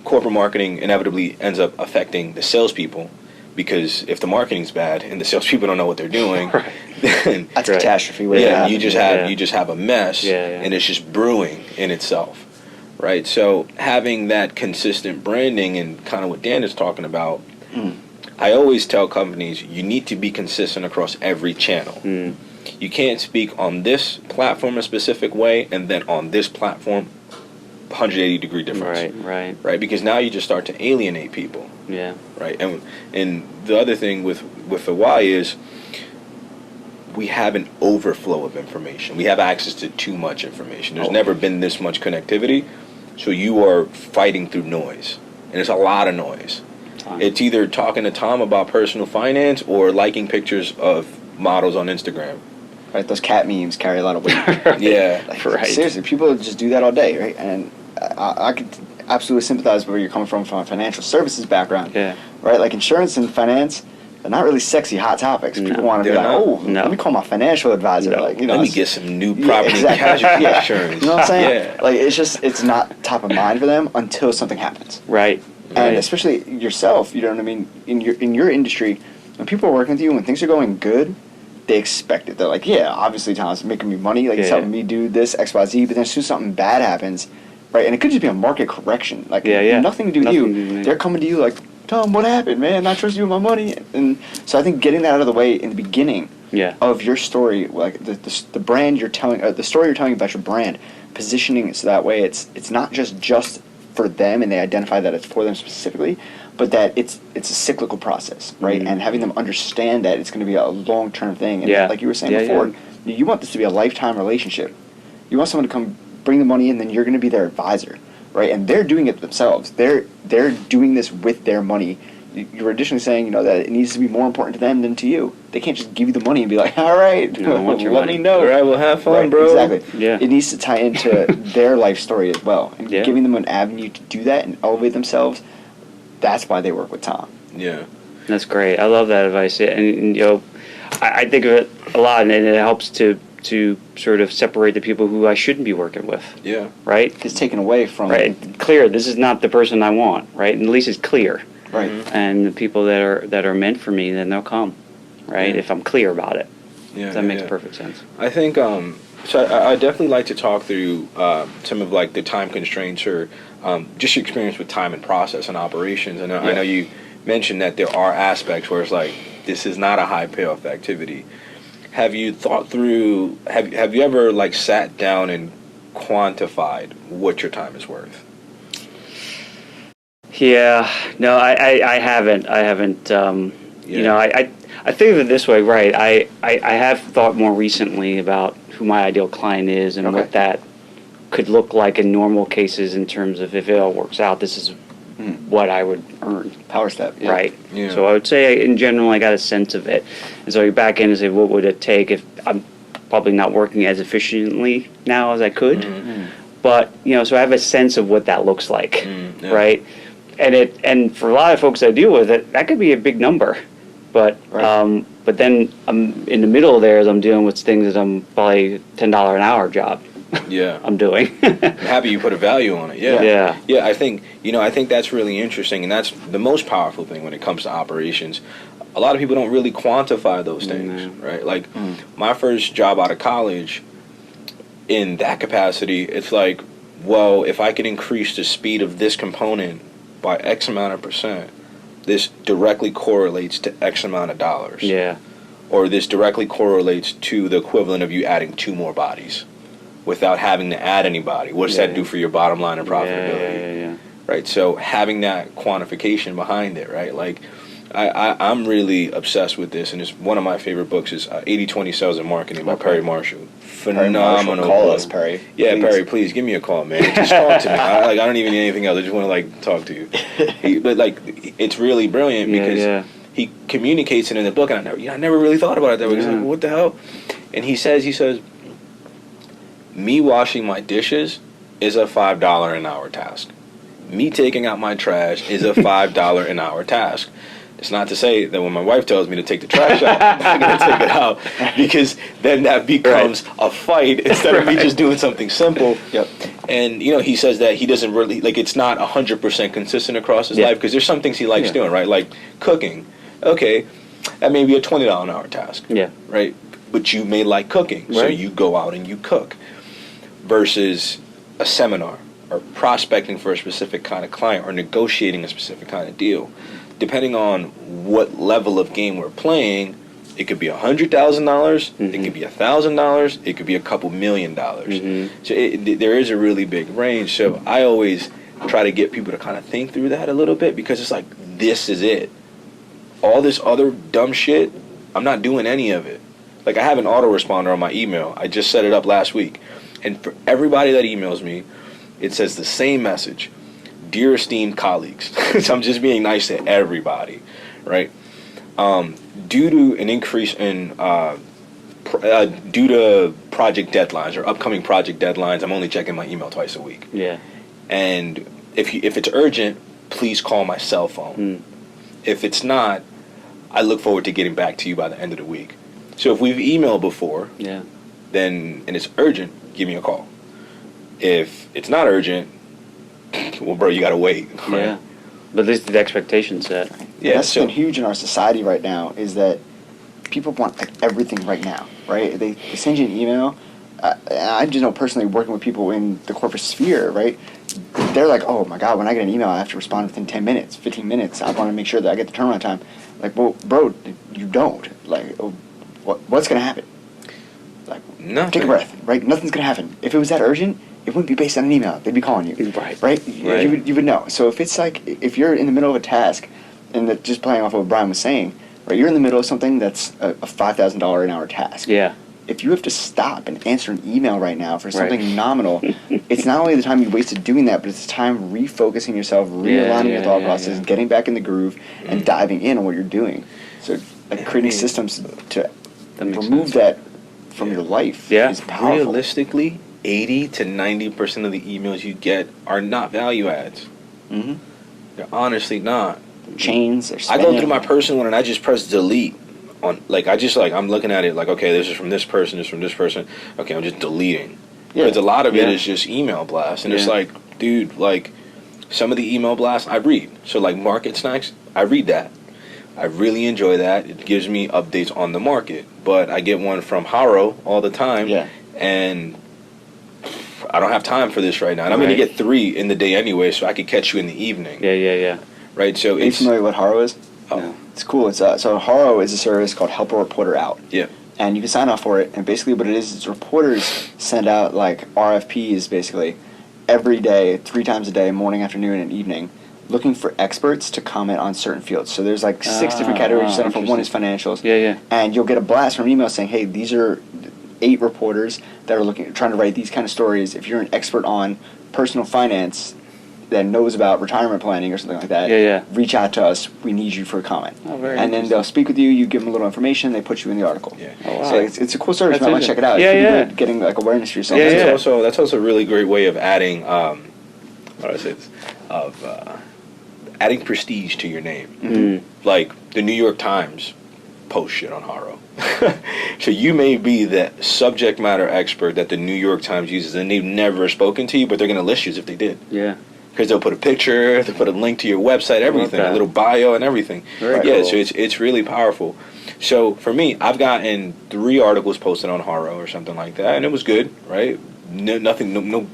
corporate marketing inevitably ends up affecting the salespeople, because if the marketing's bad and the salespeople don't know what they're doing, then that's a catastrophe. You just have a mess, and it's just brewing in itself, right? So having that consistent branding, and kind of what Dan is talking about. I always tell companies, you need to be consistent across every channel. You can't speak on this platform a specific way, and then on this platform, 180-degree difference. Right. Because now you just start to alienate people. Right. And the other thing with the why is, we have an overflow of information. We have access to too much information. There's never been this much connectivity, so you are fighting through noise, and it's a lot of noise. It's either talking to Tom about personal finance or liking pictures of models on Instagram. Right, those cat memes carry a lot of weight. Seriously, people just do that all day, right? And I could absolutely sympathize with where you're coming from a financial services background. Right, like insurance and finance, they're not really sexy, hot topics. People want to be like, let me call my financial advisor. Like, let me get some new property casualty insurance. You know what I'm saying? Like, it's not top of mind for them until something happens. Right. And especially yourself, you know what I mean? In your industry, when people are working with you, when things are going good, they expect it. They're like, obviously Tom's making me money, like he's helping me do this, X, Y, Z, but then as soon as something bad happens, right, and it could just be a market correction, like nothing to do with you. They're coming to you like, Tom, what happened, man? Not trusting you with my money. And so I think getting that out of the way in the beginning of your story, like the brand you're telling, the story you're telling about your brand, positioning it so that way it's not just for them, and they identify that it's for them specifically, but that it's a cyclical process, right? And having them understand that it's going to be a long-term thing. And like you were saying before, you want this to be a lifetime relationship. You want someone to come bring the money in, then you're going to be their advisor, right? And they're doing it themselves. They're doing this with their money. You're additionally saying, that it needs to be more important to them than to you. They can't just give you the money and be like, all right, let me know. All right, well, have fun, bro. Exactly. It needs to tie into their life story as well. And giving them an avenue to do that and elevate themselves, that's why they work with Tom. That's great. I love that advice. And I think of it a lot, and it helps to to sort of separate the people who I shouldn't be working with. Yeah. Right? It's taken away from... Right. Clear. This is not the person I want. Right. And at least it's clear. Right. And the people that are meant for me, then they'll come. Right. Yeah. If I'm clear about it. Yeah. That makes perfect sense. I think. So I definitely like to talk through some of like the time constraints or just your experience with time and process and operations. And I know you mentioned that there are aspects where it's like this is not a high payoff activity. Have you thought through? Have you ever like sat down and quantified what your time is worth? Yeah, no, I haven't. You know, I think of it this way, right? I have thought more recently about who my ideal client is and what that could look like in normal cases in terms of if it all works out, this is what I would earn. Power step. Yeah. Right. Yeah. So I would say in general I got a sense of it. And so you back in and say, what would it take if I'm probably not working as efficiently now as I could? But, you know, so I have a sense of what that looks like. Right? And for a lot of folks I deal with, that could be a big number. But but then I'm in the middle there as I'm dealing with things that I'm probably $10 an hour job. Yeah. I'm doing. I'm happy you put a value on it. Yeah. Yeah. Yeah, I think that's really interesting, and that's the most powerful thing when it comes to operations. A lot of people don't really quantify those things, right? Like my first job out of college, in that capacity, it's like, well, if I could increase the speed of this component by X amount of percent, this directly correlates to X amount of dollars. Yeah. Or this directly correlates to the equivalent of you adding 2 more bodies without having to add anybody. What does that do for your bottom line and profitability? Yeah. Right, so having that quantification behind it, right? Like, I'm really obsessed with this, and it's one of my favorite books is 80-20 Sales and Marketing by Perry Marshall. Phenomenal. Call us, Perry. Yeah, please. Perry, please give me a call, man. Just talk to me. I don't even need anything else. I just want to like talk to you. But like, it's really brilliant because he communicates it in the book, and I never really thought about it that way. Like, what the hell? And he says, me washing my dishes is a $5 an hour task. Me taking out my trash is a $5 an hour task. It's not to say that when my wife tells me to take the trash out, I'm going to take it out, because then that becomes a fight instead of me just doing something simple. Yep. And, you know, he says that he doesn't really, like, it's not 100% consistent across his life, because there's some things he likes doing, right? Like cooking. Okay, that may be a $20 an hour task. Yeah. Right? But you may like cooking, so you go out and you cook. Versus a seminar or prospecting for a specific kind of client or negotiating a specific kind of deal. Depending on what level of game we're playing, it could be $100,000, it could be $1,000, it could be a couple $1 million. So there is a really big range. So I always try to get people to kind of think through that a little bit, because it's like, this is it. All this other dumb shit, I'm not doing any of it. Like, I have an autoresponder on my email. I just set it up last week. And for everybody that emails me, it says the same message. Dear esteemed colleagues. So I'm just being nice to everybody, right? Due to an increase in, due to project deadlines or upcoming project deadlines, I'm only checking my email twice a week. Yeah. And if it's urgent, please call my cell phone. If it's not, I look forward to getting back to you by the end of the week. So if we've emailed before, then, and it's urgent, give me a call. If it's not urgent, well, bro, you gotta wait. Right? Yeah. But at least the expectation set. Yeah, that's been huge in our society right now, is that people want like everything right now, right? They send you an email. I just know personally, working with people in the corporate sphere, right? They're like, oh my God, when I get an email, I have to respond within 10 minutes, 15 minutes. I want to make sure that I get the turnaround time. Like, well, bro, you don't. Like, what's going to happen? Like, nothing. Take a breath, right? Nothing's going to happen. If it was that urgent, it wouldn't be based on an email. They'd be calling you. Right? You would know. So if it's like, if you're in the middle of a task, and just playing off of what Brian was saying, right, you're in the middle of something that's a $5,000 an hour task. Yeah. If you have to stop and answer an email right now for something nominal, it's not only the time you wasted doing that, but it's the time refocusing yourself, realigning your thought process, getting back in the groove, and diving in on what you're doing. So like, creating systems to remove that from your life is powerful. Realistically, 80 to 90% of the emails you get are not value adds. They're honestly not. Chains. I go through my personal one and I just press delete on like I'm looking at it like, okay, this is from this person, this is from this person. Okay, I'm just deleting. Because a lot of it is just email blasts, and it's like, dude, like some of the email blasts I read. So like Market Snacks, I read that. I really enjoy that. It gives me updates on the market. But I get one from Haro all the time, and I don't have time for this right now. And I'm going to get 3 in the day anyway, so I could catch you in the evening. Yeah. Right. So are you familiar with what Haro is? Oh, it's cool. It's so Haro is a service called Help a Reporter Out. Yeah. And you can sign up for it. And basically, what it is reporters send out like RFPs basically every day, 3 times a day, morning, afternoon, and evening, looking for experts to comment on certain fields. So there's like 6 different categories you sign up for. One is financials. Yeah. And you'll get a blast from email saying, hey, these are 8 reporters that are trying to write these kind of stories. If you're an expert on personal finance that knows about retirement planning or something like that, reach out to us. We need you for a comment. And then they'll speak with you. You give them a little information. They put you in the article. Yeah. Oh, wow. So it's a cool service. You might want to check it out. Yeah, it's pretty good getting like awareness for yourself. That's also a really great way of adding. How do I say this? Adding prestige to your name. Mm-hmm. Like the New York Times post shit on Haro. So you may be the subject matter expert that the New York Times uses, and they've never spoken to you, but they're going to list you as if they did. Yeah. Because they'll put a picture, they'll put a link to your website, everything, a little bio and everything. Very cool. So it's really powerful. So for me, I've gotten 3 articles posted on Haro or something like that, and it was good, right? No,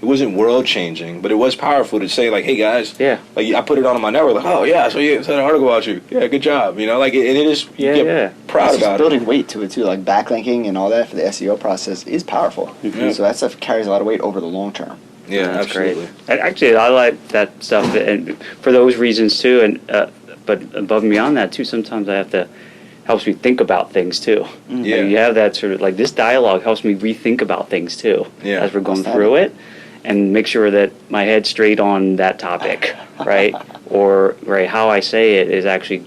it wasn't world changing, but it was powerful to say like, hey guys, like I put it on my network, like, oh yeah, so you said an article about you, yeah, good job, you know, like it is, you get proud about it. Building weight to it too, like backlinking and all that for the SEO process is powerful. Mm-hmm. So that stuff carries a lot of weight over the long term. Yeah, that's absolutely. Great. And actually, I like that stuff, and for those reasons too. And but above and beyond that too, sometimes I have to helps me think about things too. Mm-hmm. Yeah, you have that sort of like this dialogue helps me rethink about things too as we're going through it, and make sure that my head's straight on that topic, right? Or how I say it is actually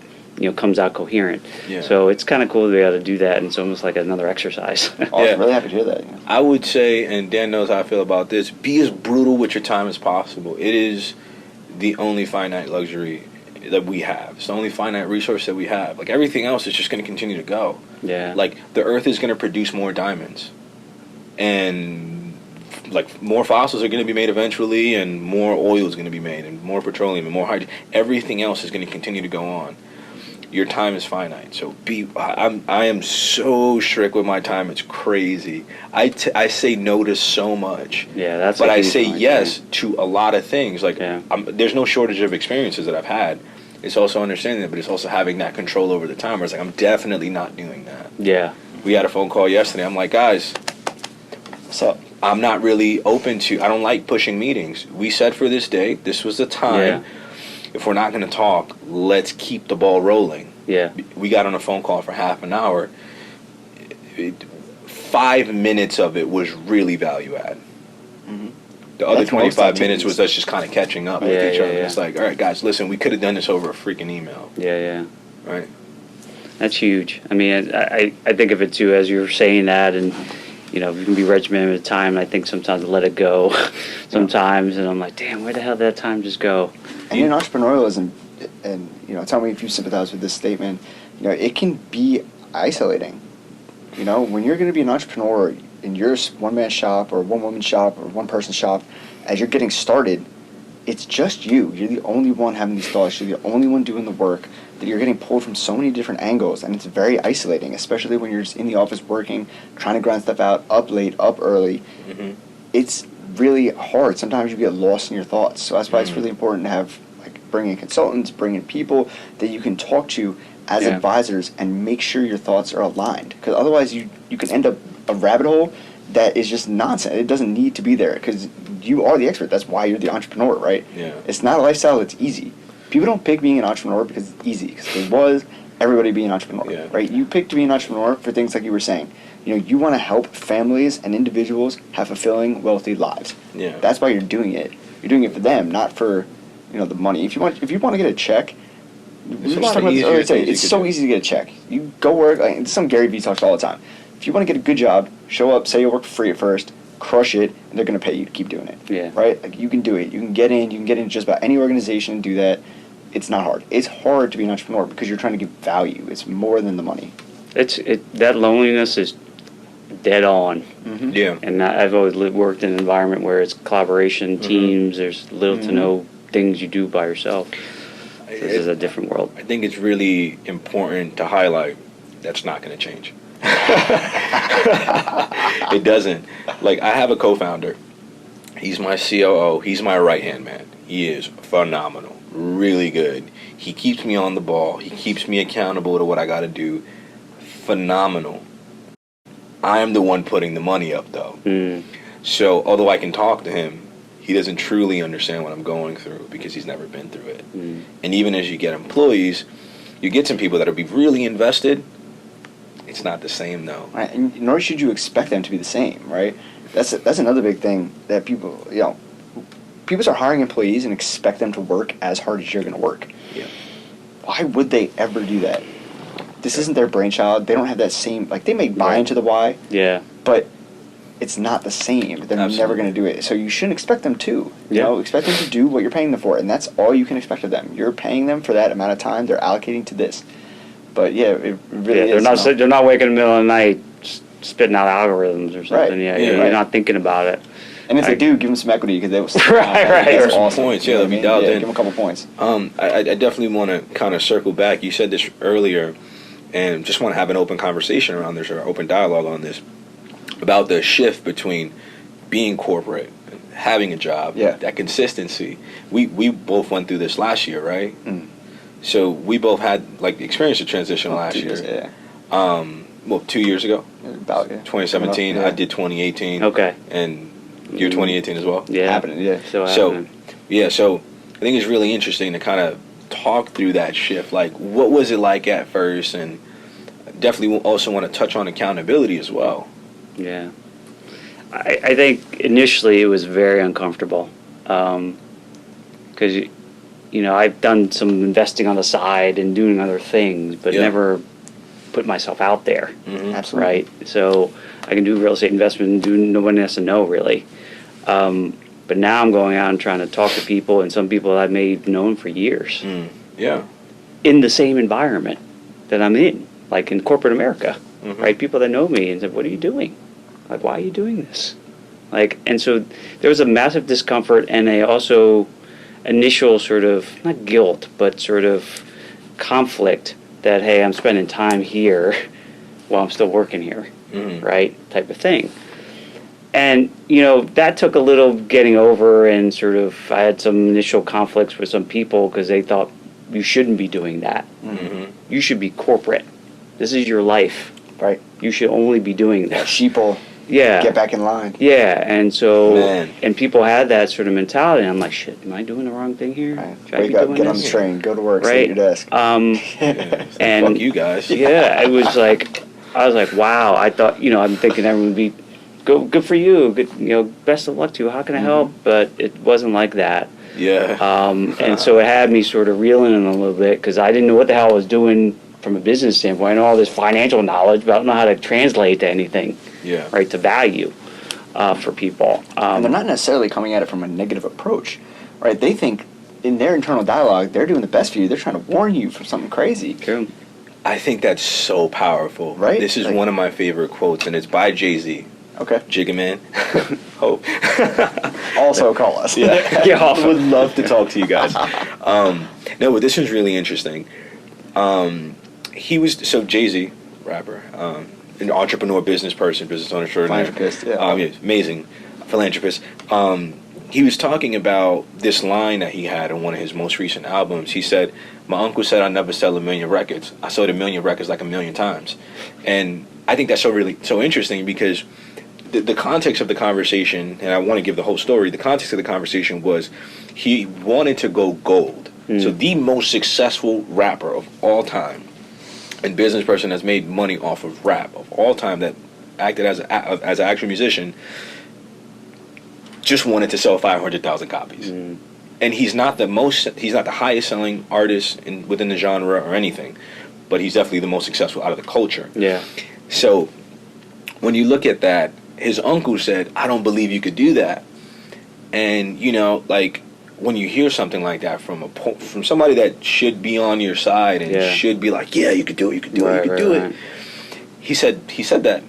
comes out coherent. Yeah. So it's kind of cool to be able to do that, and it's almost like another exercise. I'm really happy to hear that. Yeah. I would say, and Dan knows how I feel about this, be as brutal with your time as possible. It is the only finite luxury that we have. It's the only finite resource that we have. Like everything else is just going to continue to go. Yeah. Like the earth is going to produce more diamonds, and like more fossils are going to be made eventually, and more oil is going to be made, and more petroleum, and more hydrogen. Everything else is going to continue to go on. Your time is finite, so I am so strict with my time. It's crazy. I say no to so much. Yeah, that's. But I say yes to a lot of things. Like there's no shortage of experiences that I've had. It's also understanding that, but it's also having that control over the time. Where it's like I'm definitely not doing that. Yeah. We had a phone call yesterday. I'm like, guys, so I'm not really open to. I don't like pushing meetings. We said for this day, this was the time. Yeah. If we're not going to talk, let's keep the ball rolling. Yeah. We got on a phone call for half an hour. 5 minutes of it was really value add. Mm-hmm. The other 25 minutes was us just kind of catching up with each other. It's like, all right, guys, listen, we could have done this over a freaking email. Yeah. Right. That's huge. I mean, I think of it too as you were saying that, and you can be regimented with time. And I think sometimes I let it go, sometimes, and I'm like, damn, where the hell did that time just go? And in entrepreneurialism, and tell me if you sympathize with this statement. It can be isolating. When you're going to be an entrepreneur in your one-man shop or one-woman shop or one-person shop, as you're getting started, it's just you. You're the only one having these thoughts. You're the only one doing the work. That you're getting pulled from so many different angles, and it's very isolating, especially when you're just in the office working, trying to grind stuff out, up late, up early. Mm-hmm. It's really hard. Sometimes you get lost in your thoughts. So that's why it's really important to have bring in consultants, bring in people that you can talk to as advisors and make sure your thoughts are aligned. Because otherwise you can end up a rabbit hole that is just nonsense. It doesn't need to be there because you are the expert. That's why you're the entrepreneur, right? Yeah. It's not a lifestyle that's easy. People don't pick being an entrepreneur because it's easy. Because it was everybody being an entrepreneur, right? You picked to be an entrepreneur for things like you were saying. You want to help families and individuals have fulfilling, wealthy lives. Yeah. That's why you're doing it. You're doing it for them, not for the money. If you want to get a check, it's so easy to get a check. You go work. Some Gary Vee talks all the time. If you want to get a good job, show up, say you work for free at first, crush it, and they're going to pay you to keep doing it. Yeah. Right? You can do it. You can get in. You can get into just about any organization and do that. it's not hard. It's hard to be an entrepreneur because you're trying to give value. It's more than the money. That loneliness is dead on. Mm-hmm. Yeah. And I've always worked in an environment where it's collaboration, teams. There's little to no things you do by yourself. This is a different world. I think it's really important to highlight that's not going to change. It doesn't. Like, I have a co-founder. He's my COO. He's my right-hand man. He is phenomenal. Really good. He keeps me on the ball. He keeps me accountable to what I got to do. Phenomenal. I am the one putting the money up, though. So, although I can talk to him, he doesn't truly understand what I'm going through because he's never been through it. And even as you get employees, you get some people that will be really invested. It's not the same, though. Right, and nor should you expect them to be the same, right? That's another big thing that people start hiring employees and expect them to work as hard as you're going to work. Yeah. Why would they ever do that? This isn't their brainchild. They don't have that same, like, they may buy into the why. Yeah. But it's not the same. They're never going to do it. So you shouldn't expect them to. You know, expect them to do what you're paying them for, and that's all you can expect of them. You're paying them for that amount of time. They're allocating to this. But yeah, it really is. They're not waking in the middle of the night spitting out algorithms or something. Right. Yeah, Yeah, you're right. not thinking about it. And if they do, give them some equity because they will. Right. That's Some awesome. points, You know yeah, what they'll be I mean? dialed in. Give them a couple points. I definitely want to kind of circle back. You said this earlier, and just want to have an open conversation around this, or open dialogue on this, about the shift between being corporate and having a job. Yeah. That consistency. We both went through this last year, right? So we both had like experienced a transition last year. Yeah. 2 years ago. About 2017. Yeah. I did 2018. Okay. And you're 2018 as well. Yeah. Happening. Yeah. So I think it's really interesting to kind of talk through that shift. Like, what was it like at first? And definitely also want to touch on accountability as well. Yeah. I think initially it was very uncomfortable because, I've done some investing on the side and doing other things, but never put myself out there. Absolutely. Right? So I can do real estate investment and no one has to know, really. But now I'm going out and trying to talk to people, and some people I've known for years. Yeah. In the same environment that I'm in, like in corporate America, right? People that know me and said, "What are you doing? Like, why are you doing this?" Like, and so there was a massive discomfort and a also initial sort of, not guilt, but sort of conflict that, hey, I'm spending time here while I'm still working here, right? Type of thing. And, that took a little getting over, and sort of, I had some initial conflicts with some people because they thought you shouldn't be doing that. You should be corporate. This is your life. Right. You should only be doing this. Sheeple. Yeah. Get back in line. Yeah, and so, Man. and people had that sort of mentality, and I'm like, shit, am I doing the wrong thing here? Right. Should I Wake be up, doing get on this? the train, go to work, sit Right. at your desk. And Fuck you guys. yeah, it was like, I was like, wow, I thought, I'm thinking everyone would be, good for you, good, best of luck to you, how can I help? But it wasn't like that. Yeah. And so it had me sort of reeling in a little bit, because I didn't know what the hell I was doing from a business standpoint. I know all this financial knowledge, but I don't know how to translate to anything, Yeah. right, to value for people. And they're not necessarily coming at it from a negative approach, right? They think in their internal dialogue, they're doing the best for you. They're trying to warn you from something crazy. True. I think that's so powerful. Right? This is Like- one of my favorite quotes, and it's by Jay-Z. Okay. Jigga Man. Hope. Also call us. Yeah. Yeah. Would love to talk to you guys. No, but this was really interesting. Jay-Z, rapper, an entrepreneur, business person, business owner, Philanthropist, yeah. Amazing philanthropist. He was talking about this line that he had on one of his most recent albums. He said, "My uncle said I'd never sell 1 million records. I sold 1 million records like 1 million times." And I think that's so interesting because the context of the conversation, and I want to give the whole story, the context of the conversation was he wanted to go gold. So the most successful rapper of all time and business person that's made money off of rap of all time, that acted as an actual musician, just wanted to sell 500,000 copies. And he's not the highest selling artist within the genre or anything, but he's definitely the most successful out of the culture. Yeah. So when you look at that, his uncle said, "I don't believe you could do that." And when you hear something like that from somebody that should be on your side and should be like, yeah, you could do it, you could do it, you could do it. He said that.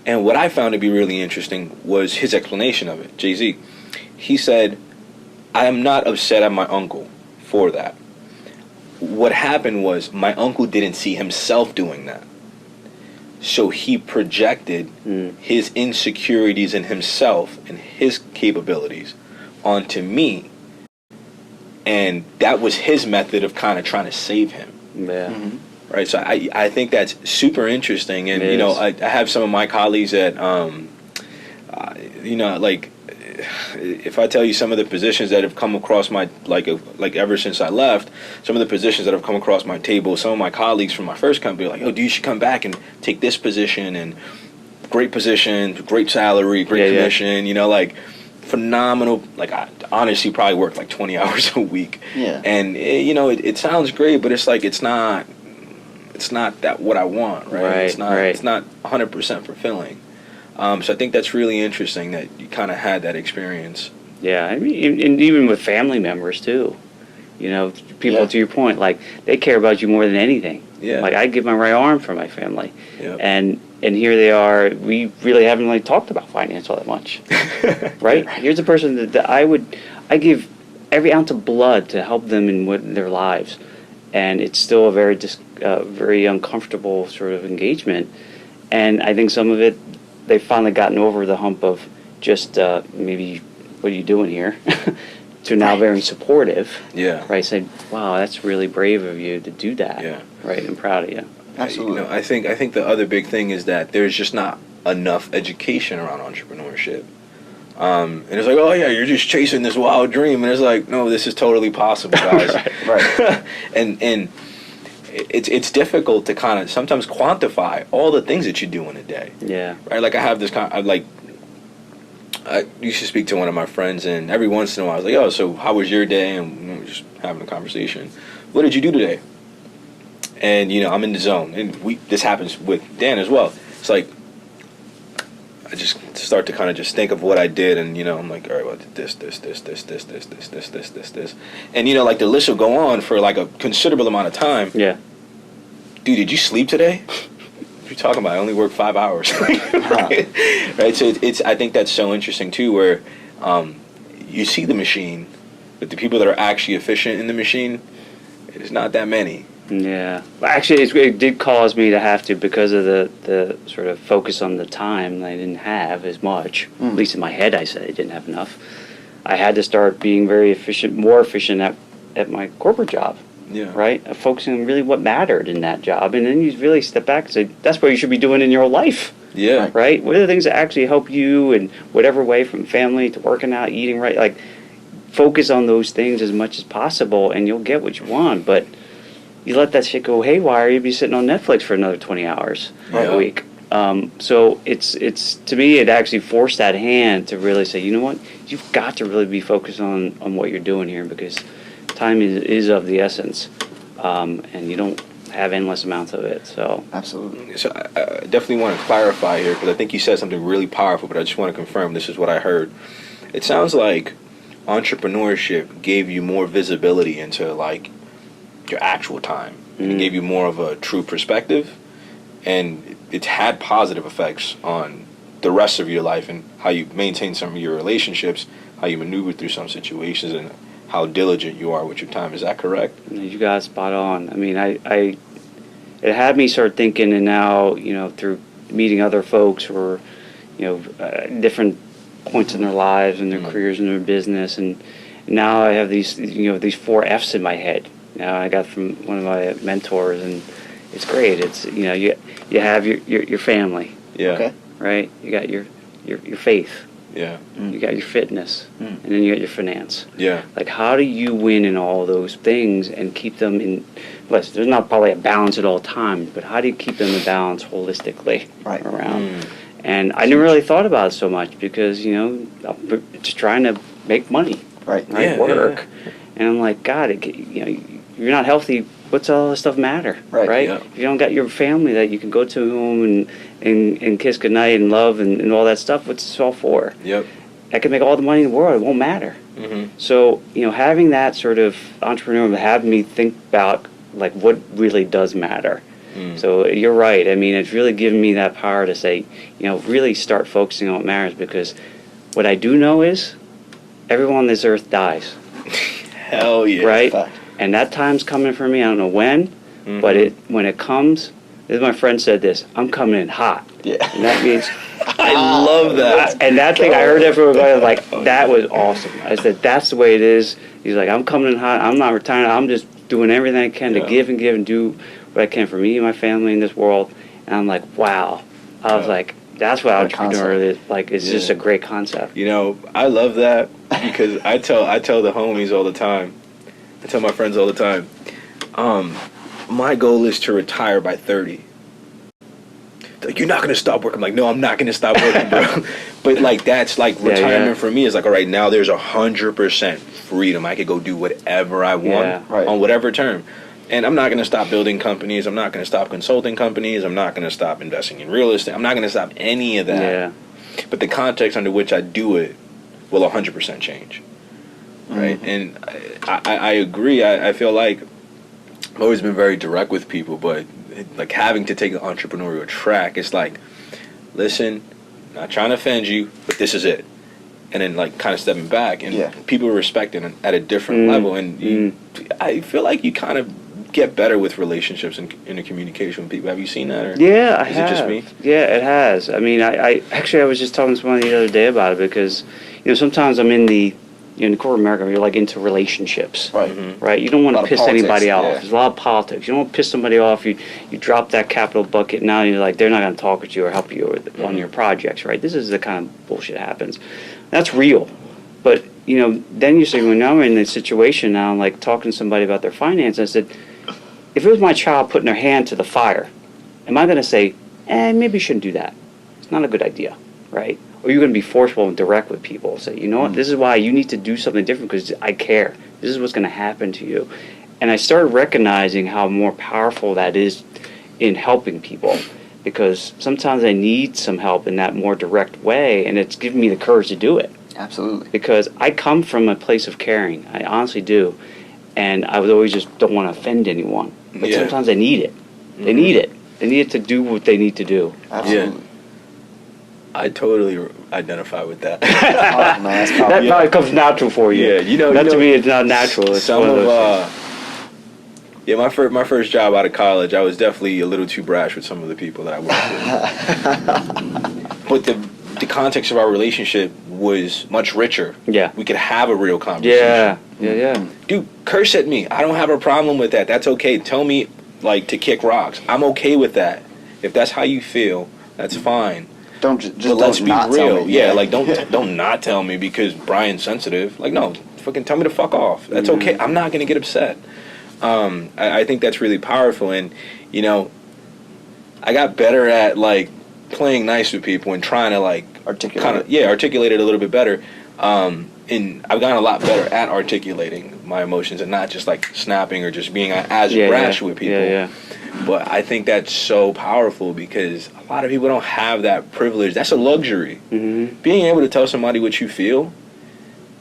And what I found to be really interesting was his explanation of it, Jay-Z. He said, I am not upset at my uncle for that. What happened was my uncle didn't see himself doing that. So he projected his insecurities in himself and his capabilities onto me. And that was his method of kind of trying to save him. Yeah. Mm-hmm. Right, so I think that's super interesting, and you know, I have some of my colleagues that, you know, like, if I tell you some of the positions that have come across my, like ever since I left, some of the positions that have come across my table, some of my colleagues from my first company are like, oh, you should come back and take this position, and great position, great salary, great commission, you know, like, phenomenal. Like, I honestly probably work like 20 hours a week, and you know, it sounds great, but it's like, it's not that what I want, right? It's not 100% fulfilling. So I think that's really interesting that you kind of had that experience. Yeah, I mean, and even with family members too. You know, people, to your point, like, they care about you more than anything. Yeah. Like, I'd give my right arm for my family. Yep. And here they are. We really haven't really talked about finance all that much, right? Here's a person that I give every ounce of blood to help them in their lives, and it's still a very uncomfortable sort of engagement. And I think some of it, they've finally gotten over the hump of just maybe, what are you doing here? To now very supportive. Yeah. Right. Saying, wow, that's really brave of you to do that. Yeah. Right. I'm proud of you. Absolutely. You know, I think the other big thing is that there's just not enough education around entrepreneurship. And it's like, oh yeah, you're just chasing this wild dream, and it's like, no, this is totally possible, guys. Right. And it's difficult to kind of sometimes quantify all the things that you do in a day. Yeah. Right. Like, I have this I used to speak to one of my friends, and every once in a while I was like, oh, so how was your day? And we're just having a conversation. What did you do today? And, you know, I'm in the zone. And this happens with Dan as well. It's like, I just start to kind of just think of what I did, and, you know, I'm like, all right, well, this. And, you know, like, the list will go on for, like, a considerable amount of time. Yeah. Dude, did you sleep today? What are you talking about? I only work 5 hours. Right? So I think that's so interesting too, where you see the machine, but the people that are actually efficient in the machine, it's not that many. Yeah. Actually, it did cause me to have to, because of the sort of focus on the time, I didn't have as much. At least in my head, I said I didn't have enough. I had to start being very efficient, more efficient at my corporate job. Yeah. Right? Focusing on really what mattered in that job. And then you really step back and say, that's what you should be doing in your life. Yeah. Right? What are the things that actually help you in whatever way, from family to working out, eating right? Like, focus on those things as much as possible, and you'll get what you want. But you let that shit go haywire, you'd be sitting on Netflix for another 20 hours a week. So it's to me, it actually forced that hand to really say, you know what? You've got to really be focused on what you're doing here, because time is of the essence, and you don't have endless amounts of it. So absolutely. So I definitely want to clarify here, because I think you said something really powerful, but I just want to confirm this is what I heard. It sounds like entrepreneurship gave you more visibility into, like, your actual time. It gave you more of a true perspective, and it had positive effects on the rest of your life and how you maintain some of your relationships, how you maneuver through some situations, and how diligent you are with your time. Is that correct? You got it spot on. I mean, it had me start thinking, and now, you know, through meeting other folks who are, you know, different points in their lives and their careers and their business, and now I have these, you know, these 4 F's in my head. Now I got from one of my mentors, and it's great. It's, you know, you have your family. Yeah. Okay. Right. You got your faith. Yeah. You got your fitness, and then you got your finance. Yeah. Like, how do you win in all those things and keep them in? There's not probably a balance at all times, but how do you keep them in balance holistically around? And I never really thought about it so much, because, you know, I'm just trying to make money, work, and I'm like, God, you know, you're not healthy. What's all this stuff matter, right? Yeah. If you don't got your family that you can go to home and kiss goodnight and love and all that stuff, what's this all for? Yep. I could make all the money in the world. It won't matter. So, having that sort of entrepreneur had me think about like what really does matter. So you're right. I mean, it's really given me that power to say, really start focusing on what matters, because what I do know is everyone on this earth dies. Hell yeah. Right? Fact. And that time's coming for me. I don't know when, but when it comes, as my friend said this, I'm coming in hot. Yeah. And that means... I love that. And that thing, I heard that from a guy, I was like, that was awesome. I said, that's the way it is. He's like, I'm coming in hot. I'm not retiring. I'm just doing everything I can to give and do what I can for me and my family in this world. And I'm like, wow. I was like, that's what entrepreneur is. Like, it's just a great concept. I love that because I tell the homies all the time. I tell my friends all the time. My goal is to retire by 30. Like, you're not going to stop working. I'm like, no, I'm not going to stop working, bro. But, like, that's, like, retirement for me is, like, all right, now there's 100% freedom. I could go do whatever I want on whatever term. And I'm not going to stop building companies. I'm not going to stop consulting companies. I'm not going to stop investing in real estate. I'm not going to stop any of that. Yeah. But the context under which I do it will 100% change. Right? And I agree. I feel like I've always been very direct with people, but like having to take the entrepreneurial track, it's like, listen, not trying to offend you, but this is it. And then like kind of stepping back, and people respect it at a different level. And I feel like you kind of get better with relationships and in the communication with people. Have you seen that? Or I is have. it just me? Yeah, it has. I mean, I actually, I was just talking to someone the other day about it, because, sometimes I'm in in corporate America, you're like into relationships, right? You don't want to piss anybody off. There's a lot of politics. You don't want to piss somebody off. You drop that capital bucket. Now you're like, they're not going to talk with you or help you on your projects, right? This is the kind of bullshit that happens. That's real. But then you say, well, now I'm in this situation now, I'm like talking to somebody about their finance. I said, if it was my child putting their hand to the fire, am I going to say, maybe you shouldn't do that? It's not a good idea, right? Or you're going to be forceful and direct with people. Say, you know what, this is why you need to do something different, because I care. This is what's going to happen to you. And I started recognizing how more powerful that is in helping people, because sometimes I need some help in that more direct way, and it's given me the courage to do it. Absolutely. Because I come from a place of caring. I honestly do. And I would always just don't want to offend anyone. But sometimes I need it. They need it. They need it to do what they need to do. Absolutely. Yeah. I totally identify with that. Oh, man, that probably comes natural for you. Yeah, to me, it's not natural. It's some of my first job out of college, I was definitely a little too brash with some of the people that I worked with. But the context of our relationship was much richer. Yeah, we could have a real conversation. Yeah. Dude, curse at me. I don't have a problem with that. That's okay. Tell me like to kick rocks. I'm okay with that. If that's how you feel, that's fine. Don't just but let's be real. Yeah, like don't not tell me because Brian's sensitive. Like no, fucking tell me to fuck off. That's okay. I'm not gonna get upset. I think that's really powerful, and I got better at like playing nice with people and trying to like articulate it a little bit better. And I've gotten a lot better at articulating my emotions and not just like snapping or just being as brash with people. Yeah. But I think that's so powerful because a lot of people don't have that privilege. That's a luxury. Mm-hmm. Being able to tell somebody what you feel,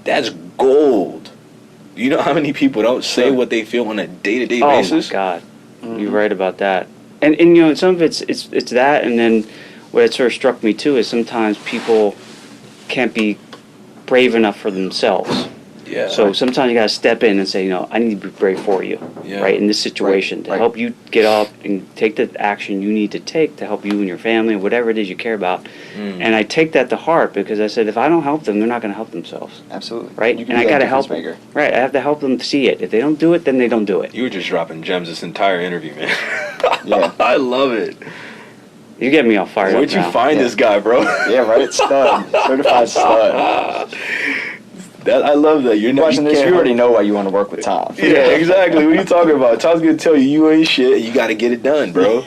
that's gold. You know how many people don't say what they feel on a day-to-day basis? Oh, my God. Mm-hmm. You're right about that. And some of it's that, and then what it sort of struck me, too, is sometimes people can't be brave enough for themselves. Yeah. So sometimes you got to step in and say, I need to be brave for you, right, in this situation, to help you get up and take the action you need to take to help you and your family, whatever it is you care about. And I take that to heart because I said, if I don't help them, they're not going to help themselves. Absolutely. Right? And I got to help them. Right. I have to help them see it. If they don't do it, then they don't do it. You were just dropping gems this entire interview, man. Yeah. I love it. You get me all fired up. Where'd you find this guy, bro? Yeah, right? Stud. Certified stud. I love that. You're watching this. You already know why you want to work with Tom. Yeah, exactly. What are you talking about? Tom's gonna tell you ain't shit. You got to get it done, bro.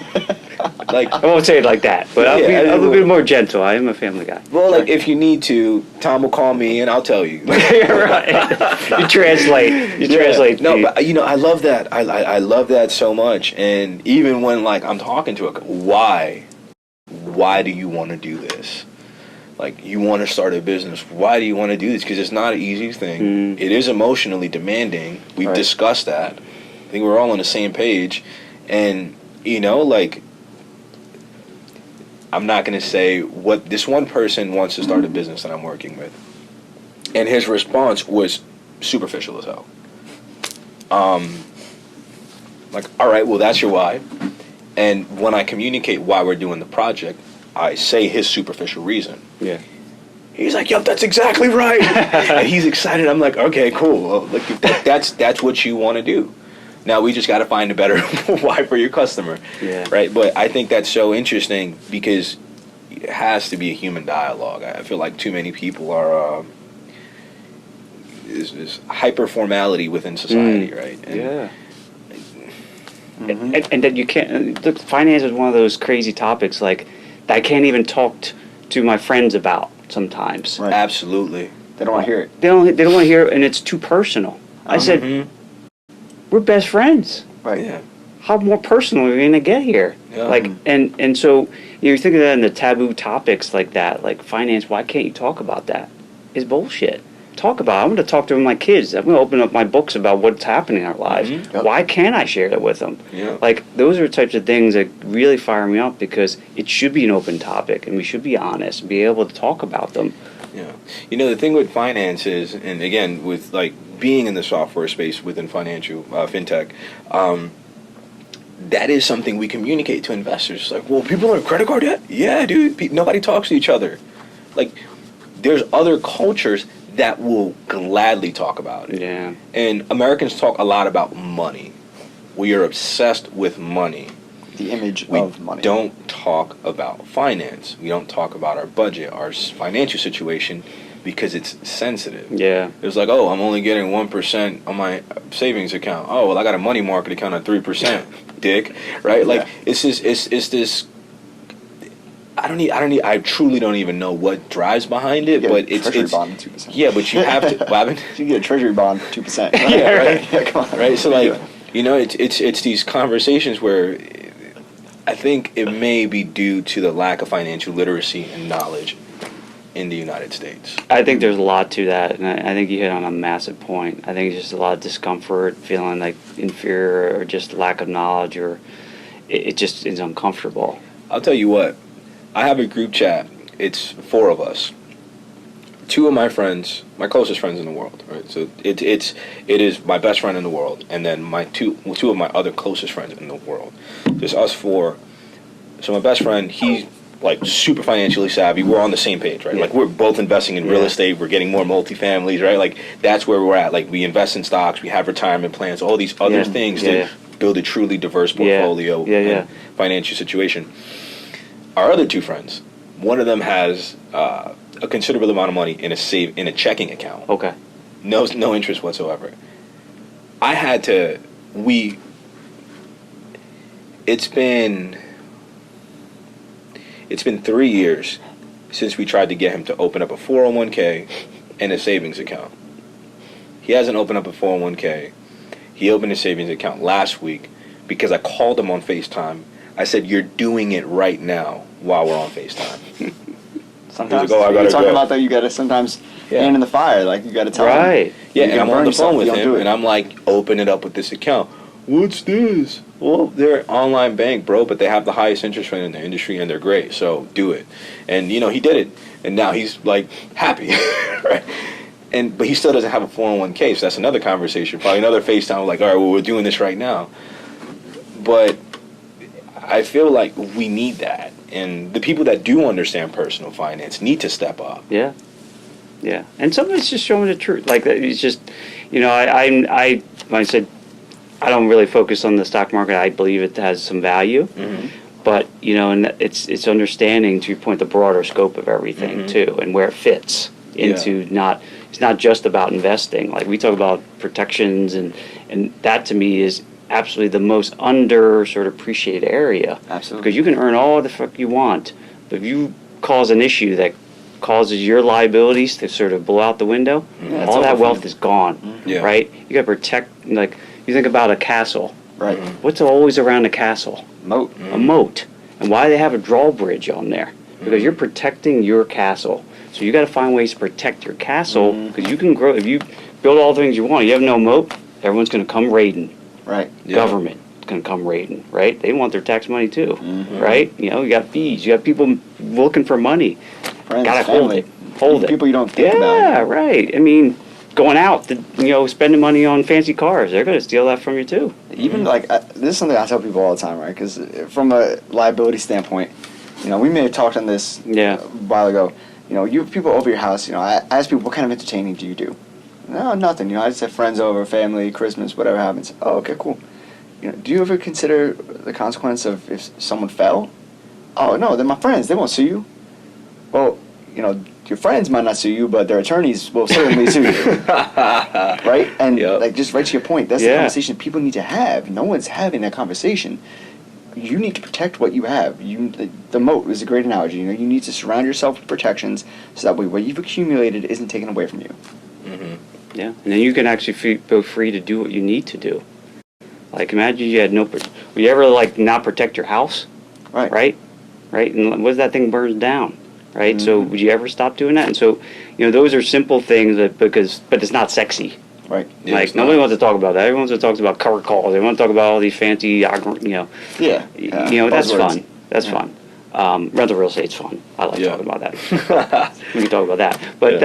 Like I won't say it like that, but I'll be a bit more gentle. I am a family guy. Well, like if you need to, Tom will call me and I'll tell you. You're right. You translate. You translate. No, but I love that. I love that so much. And even when like I'm talking to a why do you want to do this? like, you want to start a business. Why do you want to do this? Because it's not an easy thing. It is emotionally demanding. We've discussed that. I think we're all on the same page. And, you know, like, I'm not going to say what this one person wants to start a business that I'm working with. And his response was superficial as hell. Like, all right, well, that's your why. And when I communicate why we're doing the project, I say his superficial reason. Yeah. He's like, yep, that's exactly right. And he's excited. I'm like, okay, cool. Well, like, that's what you want to do. Now we just got to find a better why for your customer. Yeah. Right? But I think that's so interesting because it has to be a human dialogue. I feel like too many people are is hyper formality within society, right? And yeah. And that you can't. Look, finance is one of those crazy topics like that I can't even talk to my friends about sometimes. Right. Absolutely. They don't want to hear it. They don't want to hear it, and it's too personal. I said, we're best friends. Right. Yeah. How more personal are we gonna get here? Yeah. Like, and so you think of that in the taboo topics like that, like finance. Why can't you talk about that? It's bullshit. Talk about it. I'm going to talk to my kids. I'm going to open up my books about what's happening in our lives. Yep. Why can't I share that with them? Yeah. Like, those are the types of things that really fire me up because it should be an open topic and we should be honest and be able to talk about them. Yeah. You know, the thing with finance is, and again, with like being in the software space within financial, fintech, that is something we communicate to investors. Like, well, people on a credit card debt? Yeah, dude. Nobody talks to each other. Like, there's other cultures that will gladly talk about it. Yeah. And Americans talk a lot about money. We are obsessed with money. The image We of money. don't talk about finance. We don't talk about our budget, our financial situation, because it's sensitive. Yeah. It's like, oh, I'm only getting 1% on my savings account. Oh, well, I got a money market account at 3%, dick. Right? Like, it's this. I truly don't even know what drives behind it, but it's treasury bond 2%. Yeah, but you have to. What happened? You get a treasury bond 2%. Right? Yeah, right. Yeah, come on. Right. So like, you know, it's these conversations where I think it may be due to the lack of financial literacy and knowledge in the United States. I think there's a lot to that, and I think you hit on a massive point. I think it's just a lot of discomfort, feeling like inferior, or just lack of knowledge, or it just is uncomfortable. I'll tell you what. I have a group chat. It's 4 of us. 2 of my friends, my closest friends in the world. Right. So it is my best friend in the world, and then my two of my other closest friends in the world. Just us 4. So my best friend, he's like super financially savvy. We're on the same page, right? Yeah. Like we're both investing in real estate. We're getting more multifamilies, right? Like that's where we're at. Like we invest in stocks. We have retirement plans. All these other things to build a truly diverse portfolio and financial situation. Our other 2 friends, one of them has a considerable amount of money in a checking account. Okay. No interest whatsoever. It's been 3 years since we tried to get him to open up a 401k and a savings account. He hasn't opened up a 401k. He opened a savings account last week because I called him on FaceTime. I said, you're doing it right now while we're on FaceTime. Sometimes like, oh, I gotta you're talking go. about that, you got to sometimes hand in the fire. Like, you got to tell them. Right. Yeah, You and I'm burn on the yourself phone if with you don't him, do it. and I'm like, open it up with this account. What's this? Well, they're an online bank, bro, but they have the highest interest rate in the industry, and they're great, so do it. And, you know, he did it, and now he's, like, happy, right? But he still doesn't have a 401k, so that's another conversation. Probably another FaceTime, like, all right, well, we're doing this right now. But I feel like we need that. And the people that do understand personal finance need to step up. Yeah. Yeah. And somebody's just showing the truth. Like, it's just, you know, like I said, I don't really focus on the stock market. I believe it has some value. Mm-hmm. But, you know, and it's understanding, to your point, the broader scope of everything, too, and where it fits into it's not just about investing. Like, we talk about protections, and that, to me, is absolutely the most under sort of appreciated area. Absolutely. Because you can earn all the fuck you want, but if you cause an issue that causes your liabilities to sort of blow out the window, all that wealth is gone, right? You got to protect, like, you think about a castle. Right. What's always around a castle? Moat. A moat. And why do they have a drawbridge on there? because you're protecting your castle. So you got to find ways to protect your castle because you can grow. If you build all the things you want, you have no moat, everyone's going to come raiding. Right. Yeah. Government is going to come raiding, right? They want their tax money too, right? You know, you got fees, you got people looking for money. Friends, Gotta family, hold it. people you don't think about. Yeah, right. I mean, going out, spending money on fancy cars, they're going to steal that from you too. Even like this is something I tell people all the time, right? Because from a liability standpoint, we may have talked on this a while ago. You have people over your house. I ask people, what kind of entertaining do you do? No, nothing. I just have friends over, family, Christmas, whatever happens. Oh, okay, cool. Do you ever consider the consequence of if someone fell? Oh no, they're my friends. They won't sue you. Well, your friends might not sue you, but their attorneys will certainly sue you. Right? And just right to your point, that's the conversation people need to have. No one's having that conversation. You need to protect what you have. The moat is a great analogy. You need to surround yourself with protections so that way what you've accumulated isn't taken away from you. Mm-hmm. Yeah, and then you can actually feel free to do what you need to do. Like imagine you had would you ever not protect your house? Right? And what if that thing burns down? Right? So would you ever stop doing that? And so, those are simple things but it's not sexy. Right. Yeah, nobody wants to talk about that. Everyone wants to talk about cover calls. They want to talk about all these fancy, that's buzzwords. fun. That's fun. Rental real estate's fun. I like talking about that. We can talk about that. But